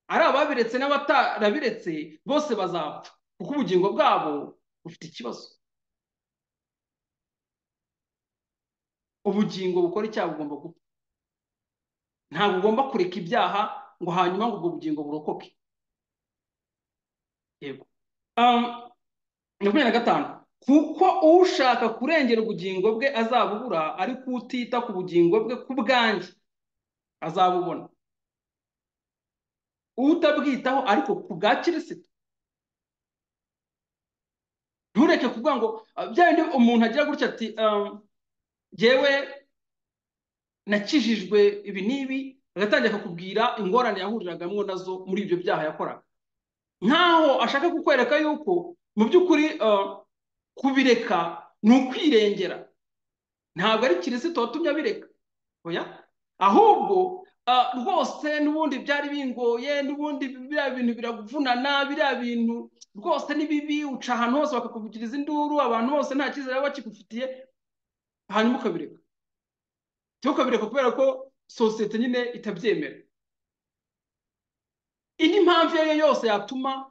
ari ababiretse n'abatarabiretse bose bazapfa, kuko ubugingo bwabo bufite ikibazo. Ubugingo bukora icyaha bugomba gupfa. Ntabwo ugomba kureka ibyaha ngo hanyuma ngo ubwo bugingo burokoke. Yego. 25, kuko ushaka kurengera ubugingo bwe azabubura, ariko utita ku bugingo bwe ku bwanjye azabubona. Utabwitaho ariko ku bwa Kirisito. Ntureke kuvuga ngo bya bindi umuntu agira gutya ati, jyewe nakijijwe ibi n'ibi, agatangira akakubwira ingorane yahuriragamo nazo muri ibyo byaha yakoraga, nkaho ashaka kukwereka yuko mu by'ukuri kubireka ni ukwirengera. Ntabwo ari Kirisito watumye abireka, oya, ahubwo rwose n'ubundi byari bingoye, n'ubundi biriya bintu biravunana, biriya bintu rwose ni bibi, uca ahantu hose bakakuvugiriza induru, abantu bose nta cyizere baba bakigufitiye, hanyuma ukabireka. Ukabireka kubera ko sosiyete nyine itabyemera. Indi mpamvu iyo yose yatuma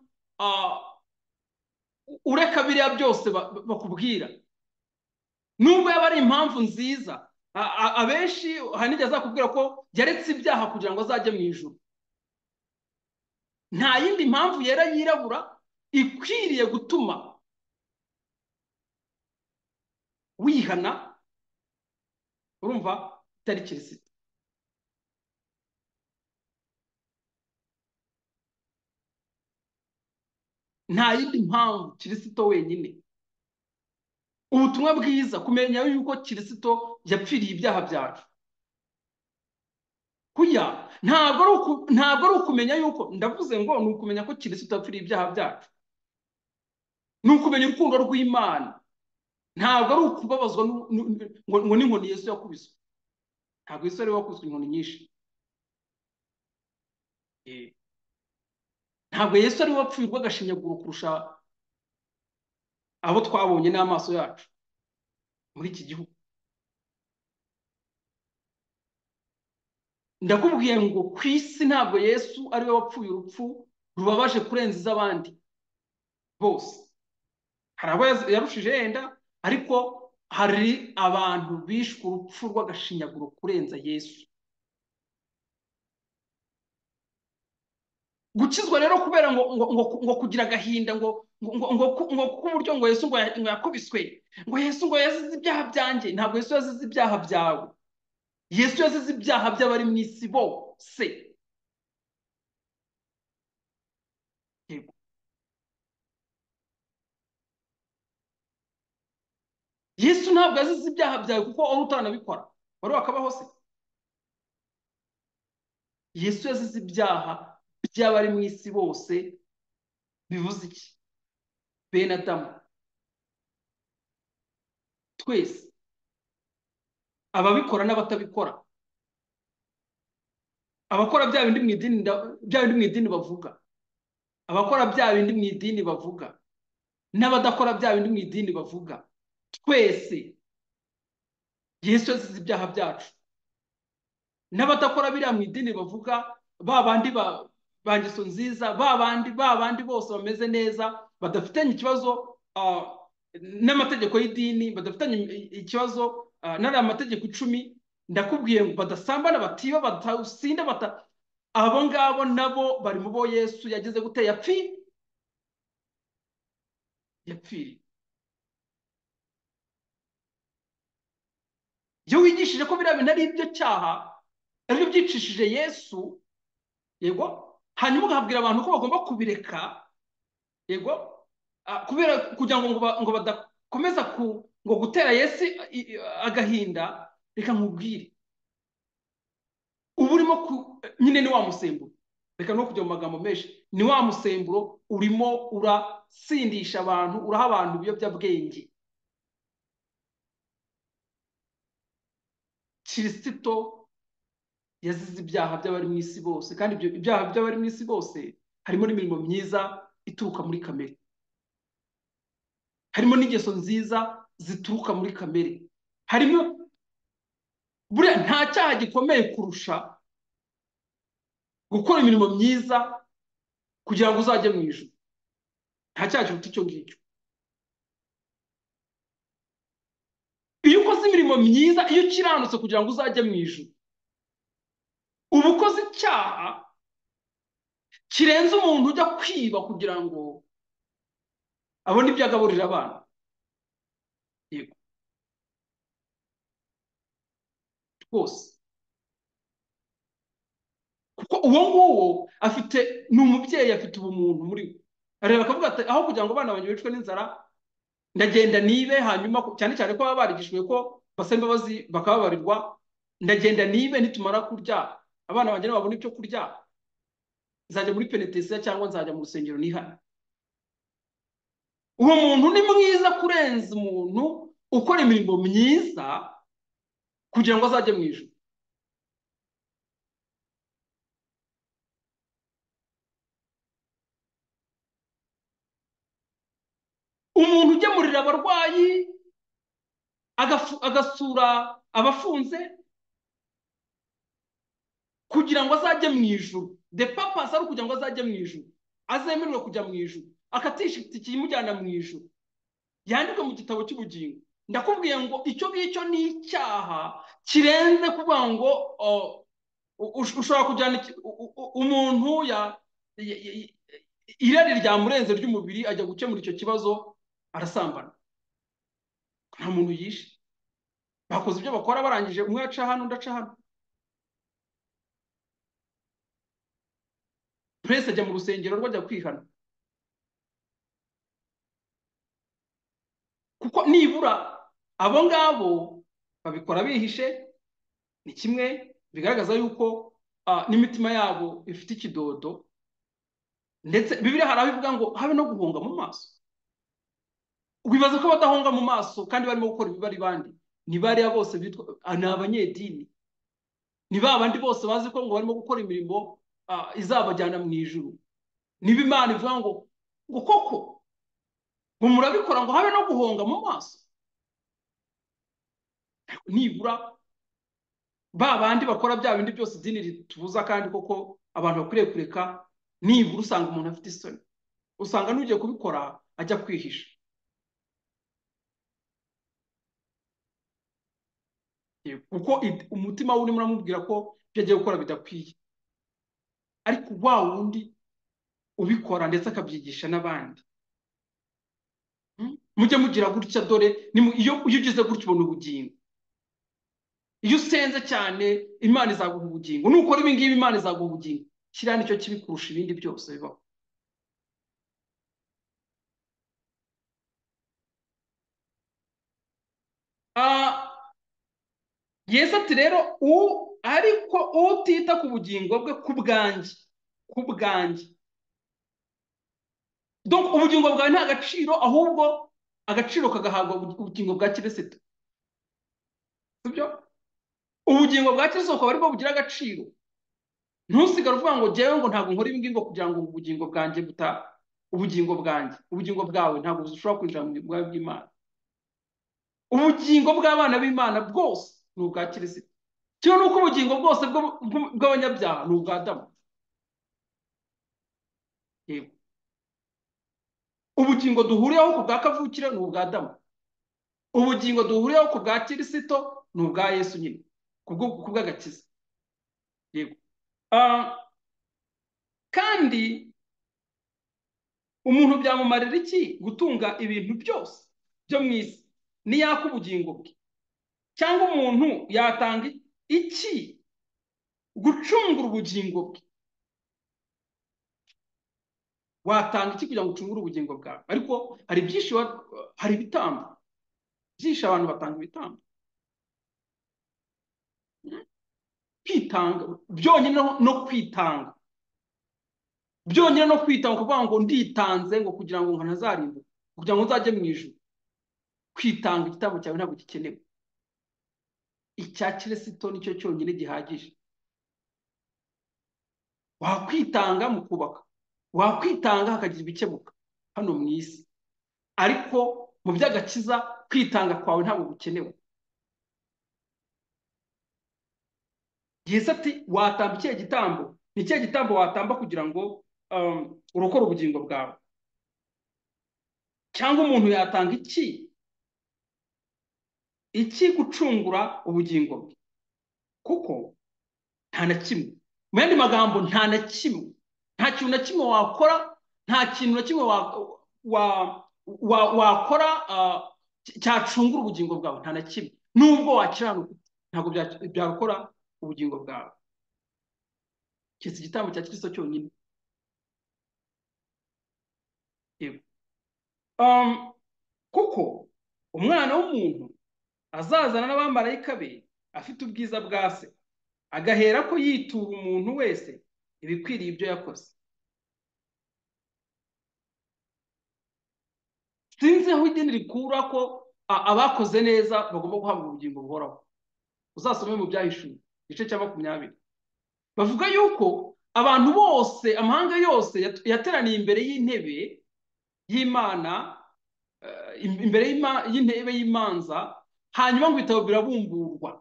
ureka biriya byose bakubwira, nubwo yaba ari impamvu nziza. Abenshi hari n'igihe azakubwira ko yaretse ibyaha kugira ngo azajye mu ijuru. Nta yindi mpamvu yera yirabura ikwiriye gutuma wihana, urumva, itari Kirisito. Nta yindi mpamvu, Kirisito wenyine. Ubutumwa bwiza, kumenya yuko Kirisito yapfiriye ibyaha byacu. Kuya ntabwo ari ukumenya yuko, ndavuze ngo ni ukumenya ko Kirisito yapfiriye ibyaha byacu, ni ukumenya urukundo rw'Imana. Ntabwo ari ukubabazwa ngo n'inkoni Yesu yakubiswe. Ntabwo Yesu ari we wakubiswe inkoni nyinshi. Ntabwo Yesu ari we wapfuye urw'agashinyaguro kurusha abo twabonye n'amaso yacu muri iki gihugu. Ndakubwiye ngo ku isi ntabwo Yesu ari we wapfuye urupfu rubabaje kurenza iz'abandi bose. Hari abo yarushije yenda, ariko hari abantu bishwe urupfu rw'agashinyaguro kurenza Yesu. Gukizwa rero kubera ngo kugira agahinda ngo kuburyo ngo Yesu ngo yakubiswe, ngo Yesu ngo yazize ibyaha byanjye. Ntabwo Yesu yazize ibyaha byawe. Yesu yazize ibyaha by'abari mu isi bose. Yesu ntabwo yazize ibyaha byawe kuko wari utanabikora, wari wakabaho se. Yesu yazize ibyaha by'abari mu isi bose. Bivuze iki? Bene Adamu twese, ababikora n'abatabikora, abakora bya bindi mu idini bavuga, abakora bya bindi mu idini bavuga n'abadakora bya bindi mu idini bavuga, twese Yesu yazize ibyaha byacu. N'abadakora biriya mu idini bavuga, ba bandi ba ngeso nziza, ba bandi bose bameze neza, badafitanye ikibazo n'amategeko y'idini, badafitanye ikibazo n'ariya mategeko 10, ndakubwiye ngo badasambana, batiba, batasinda, abo ngabo nabo bari mu bo Yesu yageze gute yapfiriye. Iyo wigishije ko biriya bintu ari ibyo cyaha, aribyo byicishije Yesu, yego, hanyuma ugahabwira abantu ko bagomba kubireka, yego, kubera kugira ngo badakomeza ngo gutera Yesu agahinda, reka nkubwire, ubu urimo nyine ni wa musemburo, reka no kujya mu magambo menshi, ni wa musemburo urimo urasindisha abantu, uraha abantu ibiyobyabwenge. Kirisito yazize ibyaha by'abari mu isi bose, kandi ibyo ibyaha by'abari mu isi bose harimo n'imirimo myiza ituruka muri kamere, harimo n'ingeso nziza zituruka muri kamere, harimo buriya nta cyaha gikomeye kurusha gukora imirimo myiza kugira ngo uzajye mu ijuru. Nta cyaha kiruta icyo ngicyo. Iyo ukoze imirimo myiza, iyo ukiranutse kugira ngo uzajye mu ijuru, uba ukoze icyaha kirenze umuntu ujya kwiba kugira ngo abone ibyo agaburira abana. Yego, rwose, kuko uwo nguwo ni umubyeyi, afite ubumuntu muri we, areba akavuga ati aho kugira ngo abana banjye bicwe n'inzara, ndagenda nibe, hanyuma cyane cyane ko baba barigishijwe ko basaba imbabazi bakababarirwa, ndagenda nibe, nitumara kurya abana banjye babona icyo kurya, nzajya muri penetesiya cyangwa nzajya mu rusengero nihana. Uwo muntu ni mwiza kurenza umuntu ukora imirimo myiza kugira ngo azajye mu ijuru. Umuntu ugemurira abarwayi, agasura abafunze kugira ngo azajye mu ijuru, the purpose ari ukugira ngo azajye mu ijuru, azemererwe kujya mu ijuru, akatisha itike imujyana mu ijuru, yandikwe mu gitabo cy'ubugingo. Ndakubwiye ngo icyo ngicyo ni icyaha kirenze kuvuga ngo ushobora kujyana umuntu irari ryamurenze ry'umubiri ajya gukemura icyo kibazo, arasambana, nta muntu yishe, bakoze ibyo bakora, barangije umwe aca hano undi aca hano, twese ajya mu rusengero rwajya kwihana, kuko nibura abo ngabo babikora bihishe. Ni kimwe bigaragaza yuko n'imitima yabo ifite ikidodo, ndetse Bibiliya hari aho ivuga ngo habe no guhunga mu maso. Wibaza ko badahunga mu maso kandi barimo gukora ibibari bandi? Ni bariya bose bitwa ni abanyedini, ni ba bandi bose bazi ko ngo barimo gukora imirimo izabajyana mu ijuru. Niba Imana ivuga ngo koko ngo murabikora ngo habe no guhunga mu maso, nibura ba bandi bakora bya bindi byose idini ritubuza kandi koko abantu bakwiriye kureka, nibura usanga umuntu afite isoni, usanga n'ugiye kubikora ajya kwihisha. Kuko umutima we urimo uramubwira ko ibyo agiye gukora bidakwiye, ariko wa wundi ubikora ndetse akabyigisha n'abandi. Mujye mugira gutya, dore iyo ugize gutya ubona ubugingo. Iyo usenze cyane Imana izaguha ubugingo, nukora ibi ngibi Imana izaguha ubugingo. Kiriya nicyo kibi kurusha ibindi byose bibaho. Yesu ati rero ariko utita ku bugingo bwe ku bwanjye, donc ubugingo bwawe nta gaciro, ahubwo agaciro kagahabwa ubugingo bwa Kirisito. Sibyo? Ubugingo bwa Kirisito akaba aribwo bugira agaciro, ntusigare uvuga ngo jewe ngo ntabwo nkora ibi ngibi ngo kugira ngo ubugingo bwanjye ubugingo bwawe ntabwo bushobora kwinjira mu bwami bw'Imana. Ubugingo bw'abana b'Imana bwose ni ubwa Kristo, cyo nuko ubugingo bwose bw'abanyabyaha ni ubwa Adamu. Yego, ubugingo duhuriyeho ku bwa kavukire ni ubwa Adamu, ubugingo duhuriyeho ku bwa Kristo ni ubwa Yesu nyine ku bw'agakiza. Yego, kandi umuntu byamumarira iki gutunga ibintu byose byo mu isi niyaka ubugingo bwe? Cyangwa umuntu yatanga iki gucungura ubugingo bwe? Watanga iki kugira ngo ucungure ubugingo bwawe? Ariko hari byinshi, hari ibitambo byinshi, abantu batanga ibitambo. Kwitanga byonyine no kwitanga byonyine no kwitanga, kuvuga ngo nditanze ngo kugira ngo ntazarimbura, kugira ngo nzajye mu ijuru. Kwitanga igitambo cyawe ntabwo gikenewe. Icya Kristo nicyo cyonyine gihagije. Wakwitanga mu kubaka, wakwitanga hakagira ibikemuka hano mu isi, ariko mu by'agakiza kwitanga kwawe ntabwo gukenewe. Yesu ati watamba ikihe gitambo? Ni ikihe gitambo watamba kugira ngo urokore ubugingo bwawe? Cyangwa umuntu yatanga iki gucungura ubugingo bwe? Kuko nta na kimwe, mu yandi magambo nta na kimwe, nta kintu na kimwe wakora, nta kintu na kimwe wakora cyacungura ubugingo bwawe, nta na kimwe. Nubwo wakiranuka ntabwo byakora ubugingo bwawe. Kisi igitambo cya Kristo cyonyine. Kuko umwana w'umuntu azazana n'abamarayika be afite ubwiza bwa se, agahera ko yitura umuntu wese ibikwiriye ibyo yakoze. Sinzi aho idini rikura ko abakoze neza bagomba guhabwa ubugingo buhoraho. Uzasome mu Byahishuwe igice cya 20, bavuga yuko abantu bose, amahanga yose yateraniye imbere y'intebe y'Imana, imbere y'intebe y'imanza, hanyuma ngo ibitabo birabumburwa,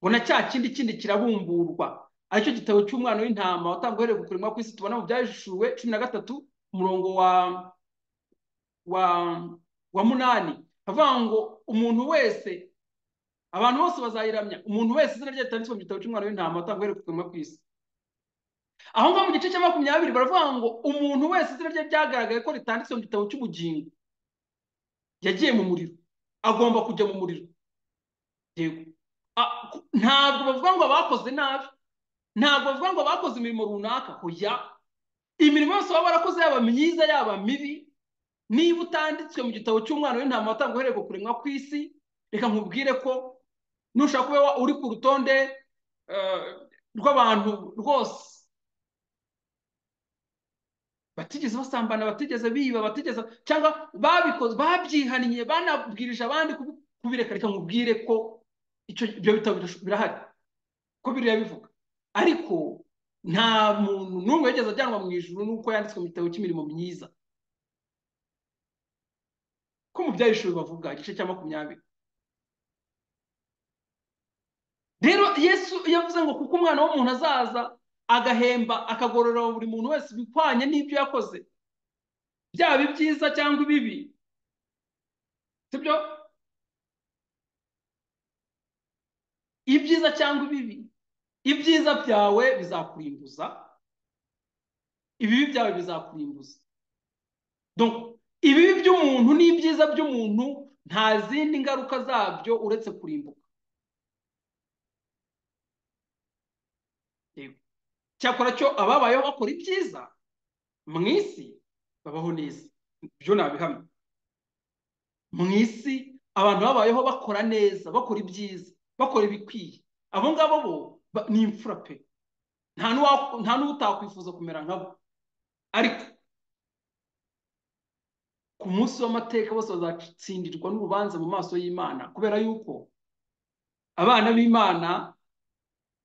ngo na cya kindi kirabumburwa, aricyo gitabo cy'umwana w'intama watambwe uhereye ku kuremwa kw'isi. Tubona mu Byahishuwe 13 umurongo wa 8, havuga ngo umuntu wese, abantu bose bazayiramya umuntu wese izina rye ritanditswe mu gitabo cy'umwana w'intama watambwe uhereye ku kuremwa kw'isi. Aho ngaho mu gice cya 20 baravuga ngo umuntu wese izina rye byagaragaye ko ritanditswe mu gitabo cy'ubugingo yagiye mu muriro, agomba kujya mu muriro. Yego, ntabwo bavuga ngo abakoze nabi, ntabwo bavuga ngo abakoze imirimo runaka. Hoya, imirimo yose baba barakoze, yaba myiza yaba mibi, niba utanditswe mu gitabo cy'umwana w'intama watambwe uhereye ku kuremwa kw'isi, reka nkubwire ko nushaka kuba uri ku rutonde rw'abantu rwose batigeze basambana, batigeze biba, batigeze cyangwa babikoze, babyihaniye, banabwirije abandi kubireka, reka nkubwire ko ibyo bitabo birahari, ko biriya bivuga. Ariko nta muntu n'umwe yigeze ajyanwa mu ijuru nuko yanditswe mu gitabo cy'imirimo myiza, ko mu Byahishuwe bavuga igice cya 20. Rero Yesu yavuze ngo kuko umwana w'umuntu azaza agahemba, akagorora buri muntu wese bikwanye n'ibyo yakoze, byaba ibyiza cyangwa ibibi. Sibyo? Ibyiza cyangwa ibibi. Ibyiza byawe bizakurimbuza, ibibi byawe bizakurimbuza. Donc ibibi by'umuntu n'ibyiza by'umuntu nta zindi ngaruka zabyo uretse kurimbuka. Cyakora cyo ababayeho bakora ibyiza mu isi babaho neza, byo nabihamya. Mu isi abantu babayeho bakora neza, bakora ibyiza, bakora ibikwiye, abo ngabo bo ni imfura pe, nta n'utakwifuza kumera nkabo. Ariko ku munsi w'amateka bose bazatsindirwa n'urubanza mu maso y'Imana, kubera yuko abana b'Imana,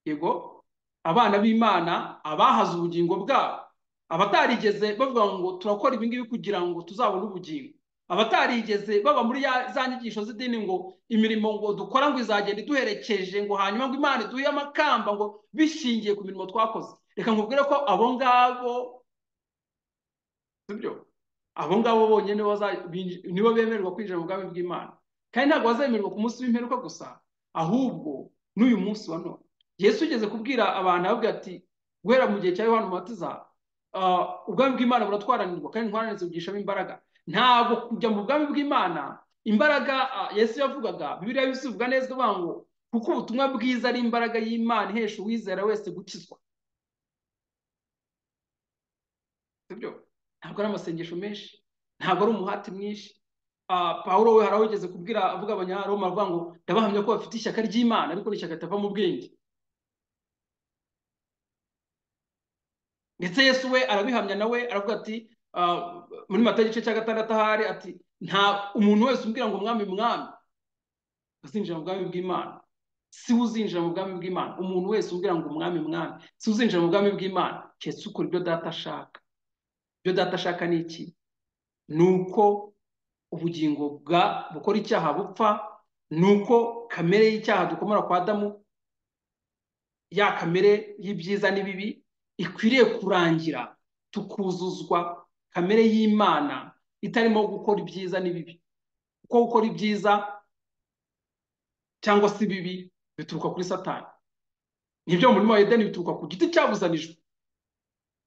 yego, abana b'Imana, abahaze ubugingo bwabo, abatarigeze bavuga ngo turakora ibi ngibi kugira ngo tuzabone ubugingo, abatarigeze baba muri za nyigisho z'idini ngo imirimo ngo dukora ngo izagenda iduherekeje, ngo hanyuma ngo Imana iduhe amakamba ngo bishingiye ku mirimo twakoze. Reka nkubwire ko abo ngabo, sibyo, abo ngabo bonyine nibo bemererwa kwinjira mu bwami bw'Imana, kandi ntabwo bazemererwa ku munsi w'imperuka gusa, ahubwo n'uyu munsi wa none. Yesu ugeze kubwira abantu avuga ati guhera mu gihe cya Yohana Umubatiza ubwami bw'Imana buratwaranirwa kandi intwarane zibugishamo imbaraga. Ntabwo kujya mu bwami bw'Imana imbaraga Yesu yavugaga, Bibiliya bivuga neza ngo kuko ubutumwa bwiza ari imbaraga y'Imana ihesha uwizera wese gukizwa. Sibyo? Ntabwo ari amasengesho menshi, ntabwo ari umuhati mwinshi. Pawulo we harawigeze kubwira avuga Abanyaroma avuga ngo ndabahamya ko bafite ishyaka ry'Imana ariko n'ishyaka ritava mu bwenge. Ndetse Yesu we arabihamya nawe aravuga ati muri Matayo igice cya 6 ahari ati nta umuntu wese umbwira ngo mwami mwami azinjira mu bwami bw'Imana, si uzinjira mu bwami bw'Imana. Umuntu wese umbwira ngo mwami mwami si uzinjira mu bwami bw'Imana, keretse ukora ibyo data ashaka. Ibyo data ashaka ni iki? Nuko ubugingo bukora icyaha bupfa, nuko kamere y'icyaha dukomora kwa Adamu, ya kamere y'ibyiza n'ibibi ikwiriye kurangira, tukuzuzwa kamere y'Imana itarimo gukora ibyiza n'ibibi. Kuko gukora ibyiza cyangwa se ibibi bituruka kuri Satani. Nibyo mu murima wa Edeni bituruka ku giti cyabuzanijwe.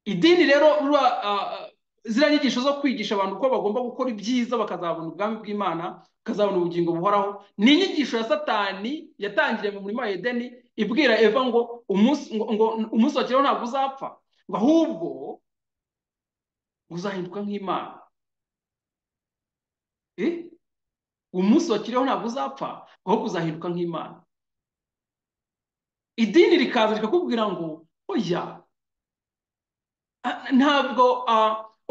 Idini rero ziriya nyigisho zo kwigisha abantu ko bagomba gukora ibyiza bakazabona ubwami bw'Imana, bakazabona ubugingo buhoraho, ni inyigisho ya Satani yatangiriye mu murima wa Edeni ibwira Eva ngo umunsi wa kera ntabwo uzapfa, ngo ahubwo uzahinduka nk'Imana. Umunsi wa kera ntabwo uzapfa, ahubwo uzahinduka nk'Imana. Idini rikaza rikakubwira ngo oya, ntabwo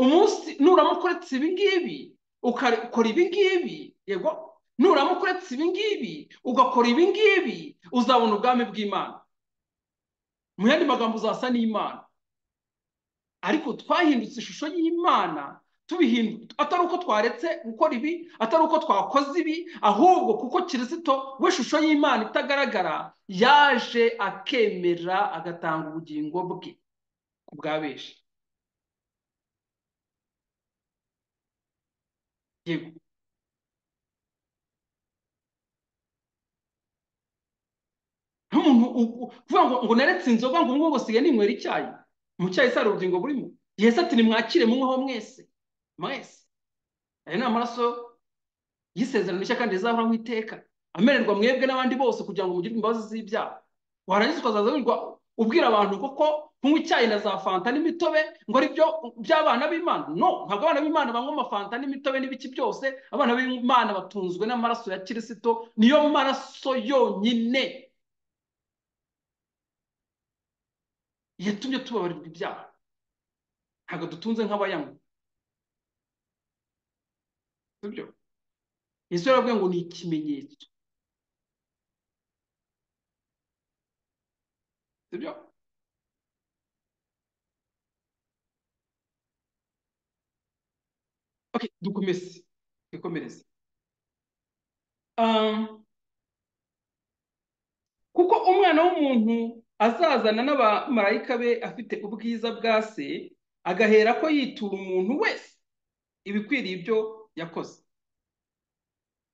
umunsi nuramuka uretse ibi ngibi ukora ibi ngibi, yego, nuramuka uretse ibi ngibi ugakora ibi ngibi uzabona ubwami bw'Imana. Mu yandi magambo uzasa n'Imana. Ariko twahindutse ishusho y'Imana, atari uko twaretse gukora ibi, atari uko twakoze ibi, ahubwo kuko Kristo we shusho y'Imana itagaragara yaje akemera agatanga ubugingo bwe ku bwa benshi. Yego, nk'umuntu kuvuga ngo naretse inzoga ngo ngo sigaye ninywera icyayi, mu cyayi sari ubugingo burimo. Yesu ati nimwakire munyweho mwese mwese, aya ni amaraso y'isezerano rishya kandi rizahoraho iteka, amenerwa mwebwe n'abandi bose kugira ngo mugire imbabazi z'ibyaha. Warangiza ukazaza wirirwa ubwira abantu koko kunywa icyayi na za fanta n'imitobe ngo ari byo by'abana b'Imana. No, ntabwo abana b'Imana banywa amafanta n'imitobe n'ibiki byose. Abana b'Imana batunzwe n'amaraso ya Kristo, niyo maraso yonyine yatumye tubabarirwa ibyaha. Ntabwo dutunze nk'abayanywa. Sibyo? Yesu yaravuga ngo ni ikimenyetso. Sibyo? Okay, dukomereze. Kuko umwana w'umuntu azazana n'abamarayika be afite ubwiza bwa se, agahera ko yitura umuntu wese ibikwiriye ibyo yakoze.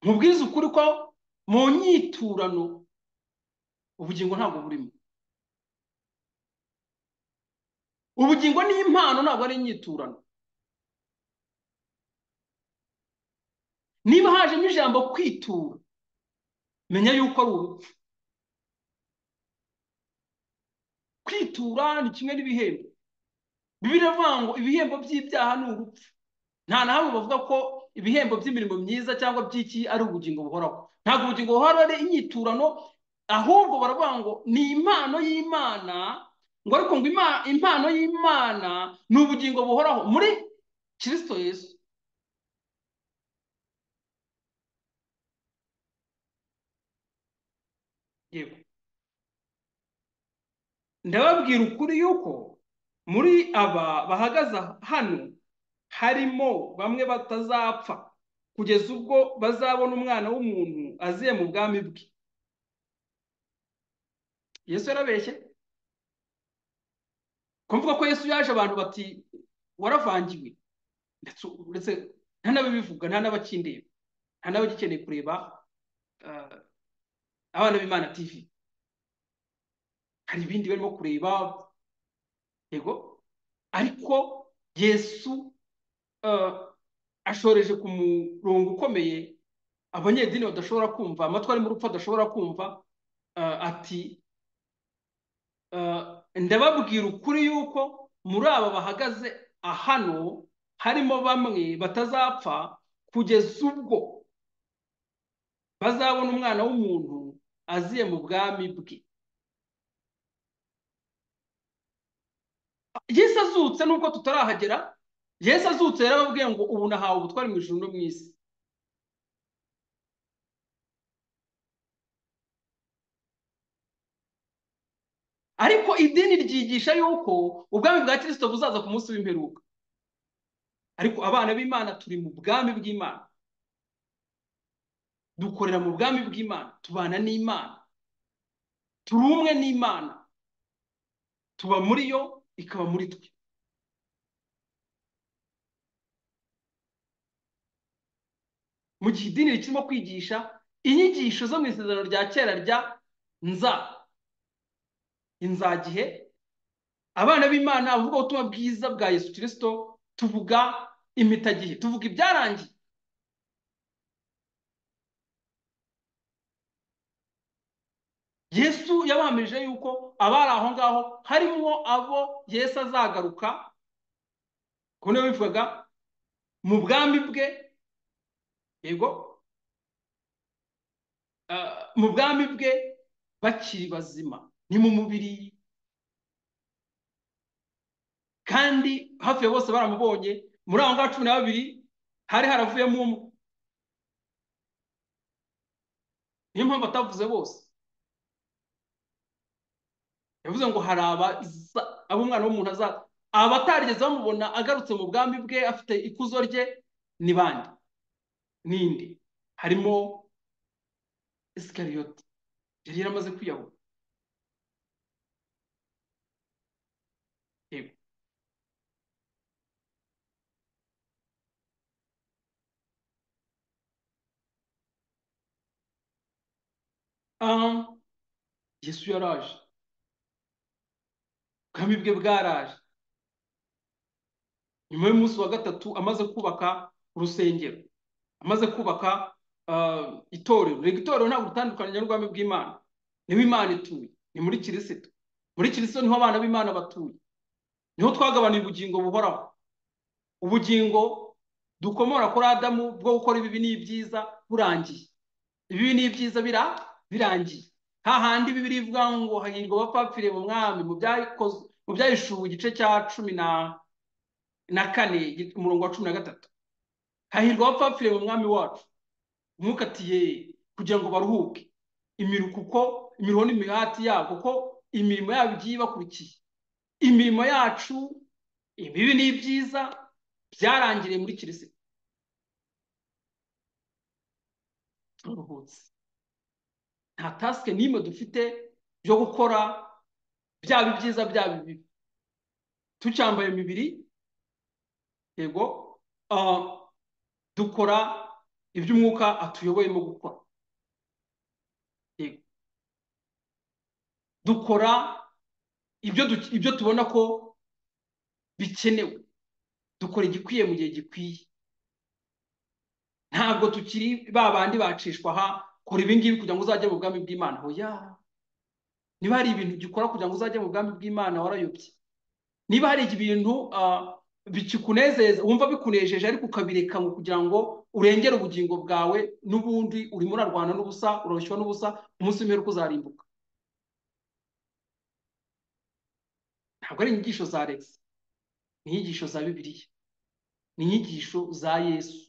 Mubwiza ukuri ko mu nyiturano ubugingo ntabwo burimo. Ubugingo ni impano, ntabwo ari inyiturano. Niba hajemo ijambo kwitura, menya yuko ari urupfu. Kwitura ni kimwe n'ibihembo. Bibiliya ivuga ngo ibihembo by'ibyaha ni urupfu. Nta na hamwe bavuga ko ibihembo by'imirimo myiza cyangwa by'iki ari ubugingo buhoraho. Ntabwo ubugingo buhoraho ari inyiturano, ahubwo baravuga ngo ni impano y'Imana, ngo ariko ngo impano y'Imana ni ubugingo buhoraho muri Kristo Yesu. Yego, ndababwira ukuri yuko muri aba bahagaze hano harimo bamwe batazapfa kugeza ubwo bazabona umwana w'umuntu aziye mu bwami bwe. Yesu yarabeshye kumvuga ko Yesu yaje abantu bati waravangiwe, ndetse nta n'ababivuga, nta n'abakindeba, nta n'abagikeneye kureba abana b'Imana TV. Hari ibindi barimo kureba, yego, ariko Yesu ashoreje ku murongo ukomeye abanyedini badashobora kumva, amatwi ari mu rupfu adashobora kumva. Ati ndababwira ukuri yuko muri aba bahagaze hano harimo bamwe batazapfa kugeza ubwo bazabona umwana w'umuntu aziye mu bwami bwe. Yesu azutse nubwo tutarahagera, Yesu azutse yarababwiye ngo ubu nahawe ubutwari mu ijuru no mu isi. Ariko idini ryigisha yuko ubwami bwa Kristo buzaza ku munsi w'imperuka. Ariko abana b'Imana turi mu bwami bw'Imana, dukorera mu bwami bw'Imana, tubana n'Imana, turi umwe n'Imana, tuba muri yo ikaba muri twe. Mu gihe idini rikirimo kwigisha inyigisho zo mu isezerano rya kera rya inzagihe, abana b'Imana avuga ubutumwa bwiza bwa Yesu Kristo tuvuga impitagihe, tuvuga ibyarangiye. Yesu yabahamirije yuko abari aho ngaho harimo abo Yesu azagaruka, ko niwe bivugaga mu bwami bwe, yego, mu bwami bwe bakiri bazima, ni mu mubiri, kandi hafi ya bose baramubonye. Muri abo ngabo 12 hari haravuyemo umwe. Niyo mpamvu atavuze bose, yavuze ngo hari abo umwana w'umuntu azaza. Abatarigeze bamubona agarutse mu bwami bwe afite ikuzo rye ni bande? Ninde? Harimo Isikariyoti, yari yaramaze kwiyahura. Yego, Yesu yaraje, ubwami bwe bwaraje. Nyuma y'umunsi wa gatatu amaze kubaka urusengero, amaze kubaka itorero. Rega itorero ntabwo gutandukanya n'ubwami bw'Imana, niho Imana ituye, ni muri Kristo. Muri Kristo niho abana b'Imana batuye, niho twagabaniye ubugingo buhoraho, ubugingo dukomora kuri Adamu bwo gukora ibibi n'ibyiza burangiye. Ibibi n'ibyiza birangiye. Hahandi Bibiliya ivuga ngo hahirwa abapfapfiriye mu mwami, mu byahishuwe igice cya 14 umurongo wa 13. Hahirwa abapfapfiriye mu mwami wacu, umukatiye kugira ngo baruhuke imiruho n'imihati yabo, kuko imirimo yabo igiye ibakurikiye. Imirimo yacu ibibi n'ibyiza byarangiriye muri Kristo, turuhutse. Nta task n'imwe dufite yo gukora, byaba ibyiza byaba ibibi, tucyambaye imibiri, yego, dukora iby'umwuka atuyoboyemo gukora, yego, dukora ibyo tubona ko bikenewe, dukora igikwiye mu gihe gikwiye. Ntabwo tukiri babandi bacishwa aha, kora ibi ngibi kugira ngo uzajye mu bwami bw'Imana. Oya, niba hari ibintu gikora kugira ngo uzajye mu bwami bw'Imana warayobye. Niba hari ibintu bikikunezeza wumva bikunejeje ariko ukabireka ngo kugira ngo urengere ubugingo bwawe, n'ubundi urimo urarwana n'ubusa, uroshywa n'ubusa, umunsi w'imperuka uzarimbuka. Ntabwo ari inyigisho za Alex, ni inyigisho za Bibiliya, ni inyigisho za Yesu.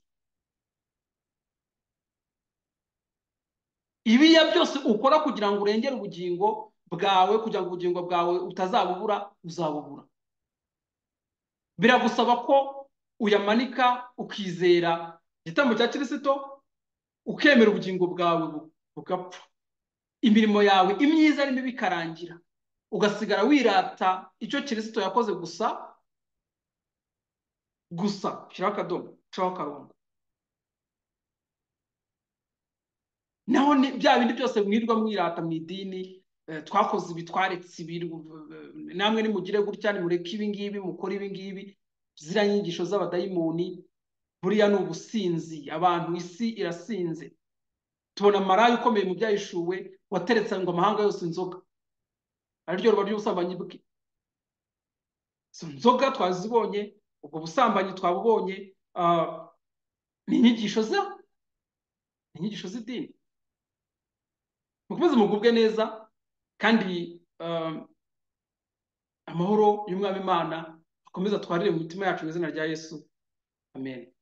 Ibiya byose ukora kugira ngo urengere ubugingo bwawe kugira ngo ubugingo bwawe utazabubura, uzabubura. Biragusaba ko uyamanika ukizera igitambo cya Kristo, ukemera ubugingo bwawe bugapfa, imirimo yawe imyiza n'imibi bikarangira, ugasigara wirata icyo Kristo yakoze gusa, shiraho akadomo, shiraho akarongo. Naho bya bindi byose mwirwa mwirata mu idini, twakoze ibi, twaretse ibi, namwe nimugire gutya, nimureke ibi ngibi, mukora ibi ngibi, ziriya nyigisho z'abadayimoni, buriya ni ubusinzi. Abantu, isi irasinze. Tubona Marayo ukomeye mu byahishuwe wateretse ngo amahanga yose inzoga, ariryo ruba ry'ubusambanyi bwe. Izo nzoga twazibonye, ubwo busambanyi twabubonye, ni inyigisho z'idini. Mukomeze mugubwe neza, kandi amahoro y'Umwami Imana akomeza atwarire mu mitima yacu mu izina rya Yesu. Amen.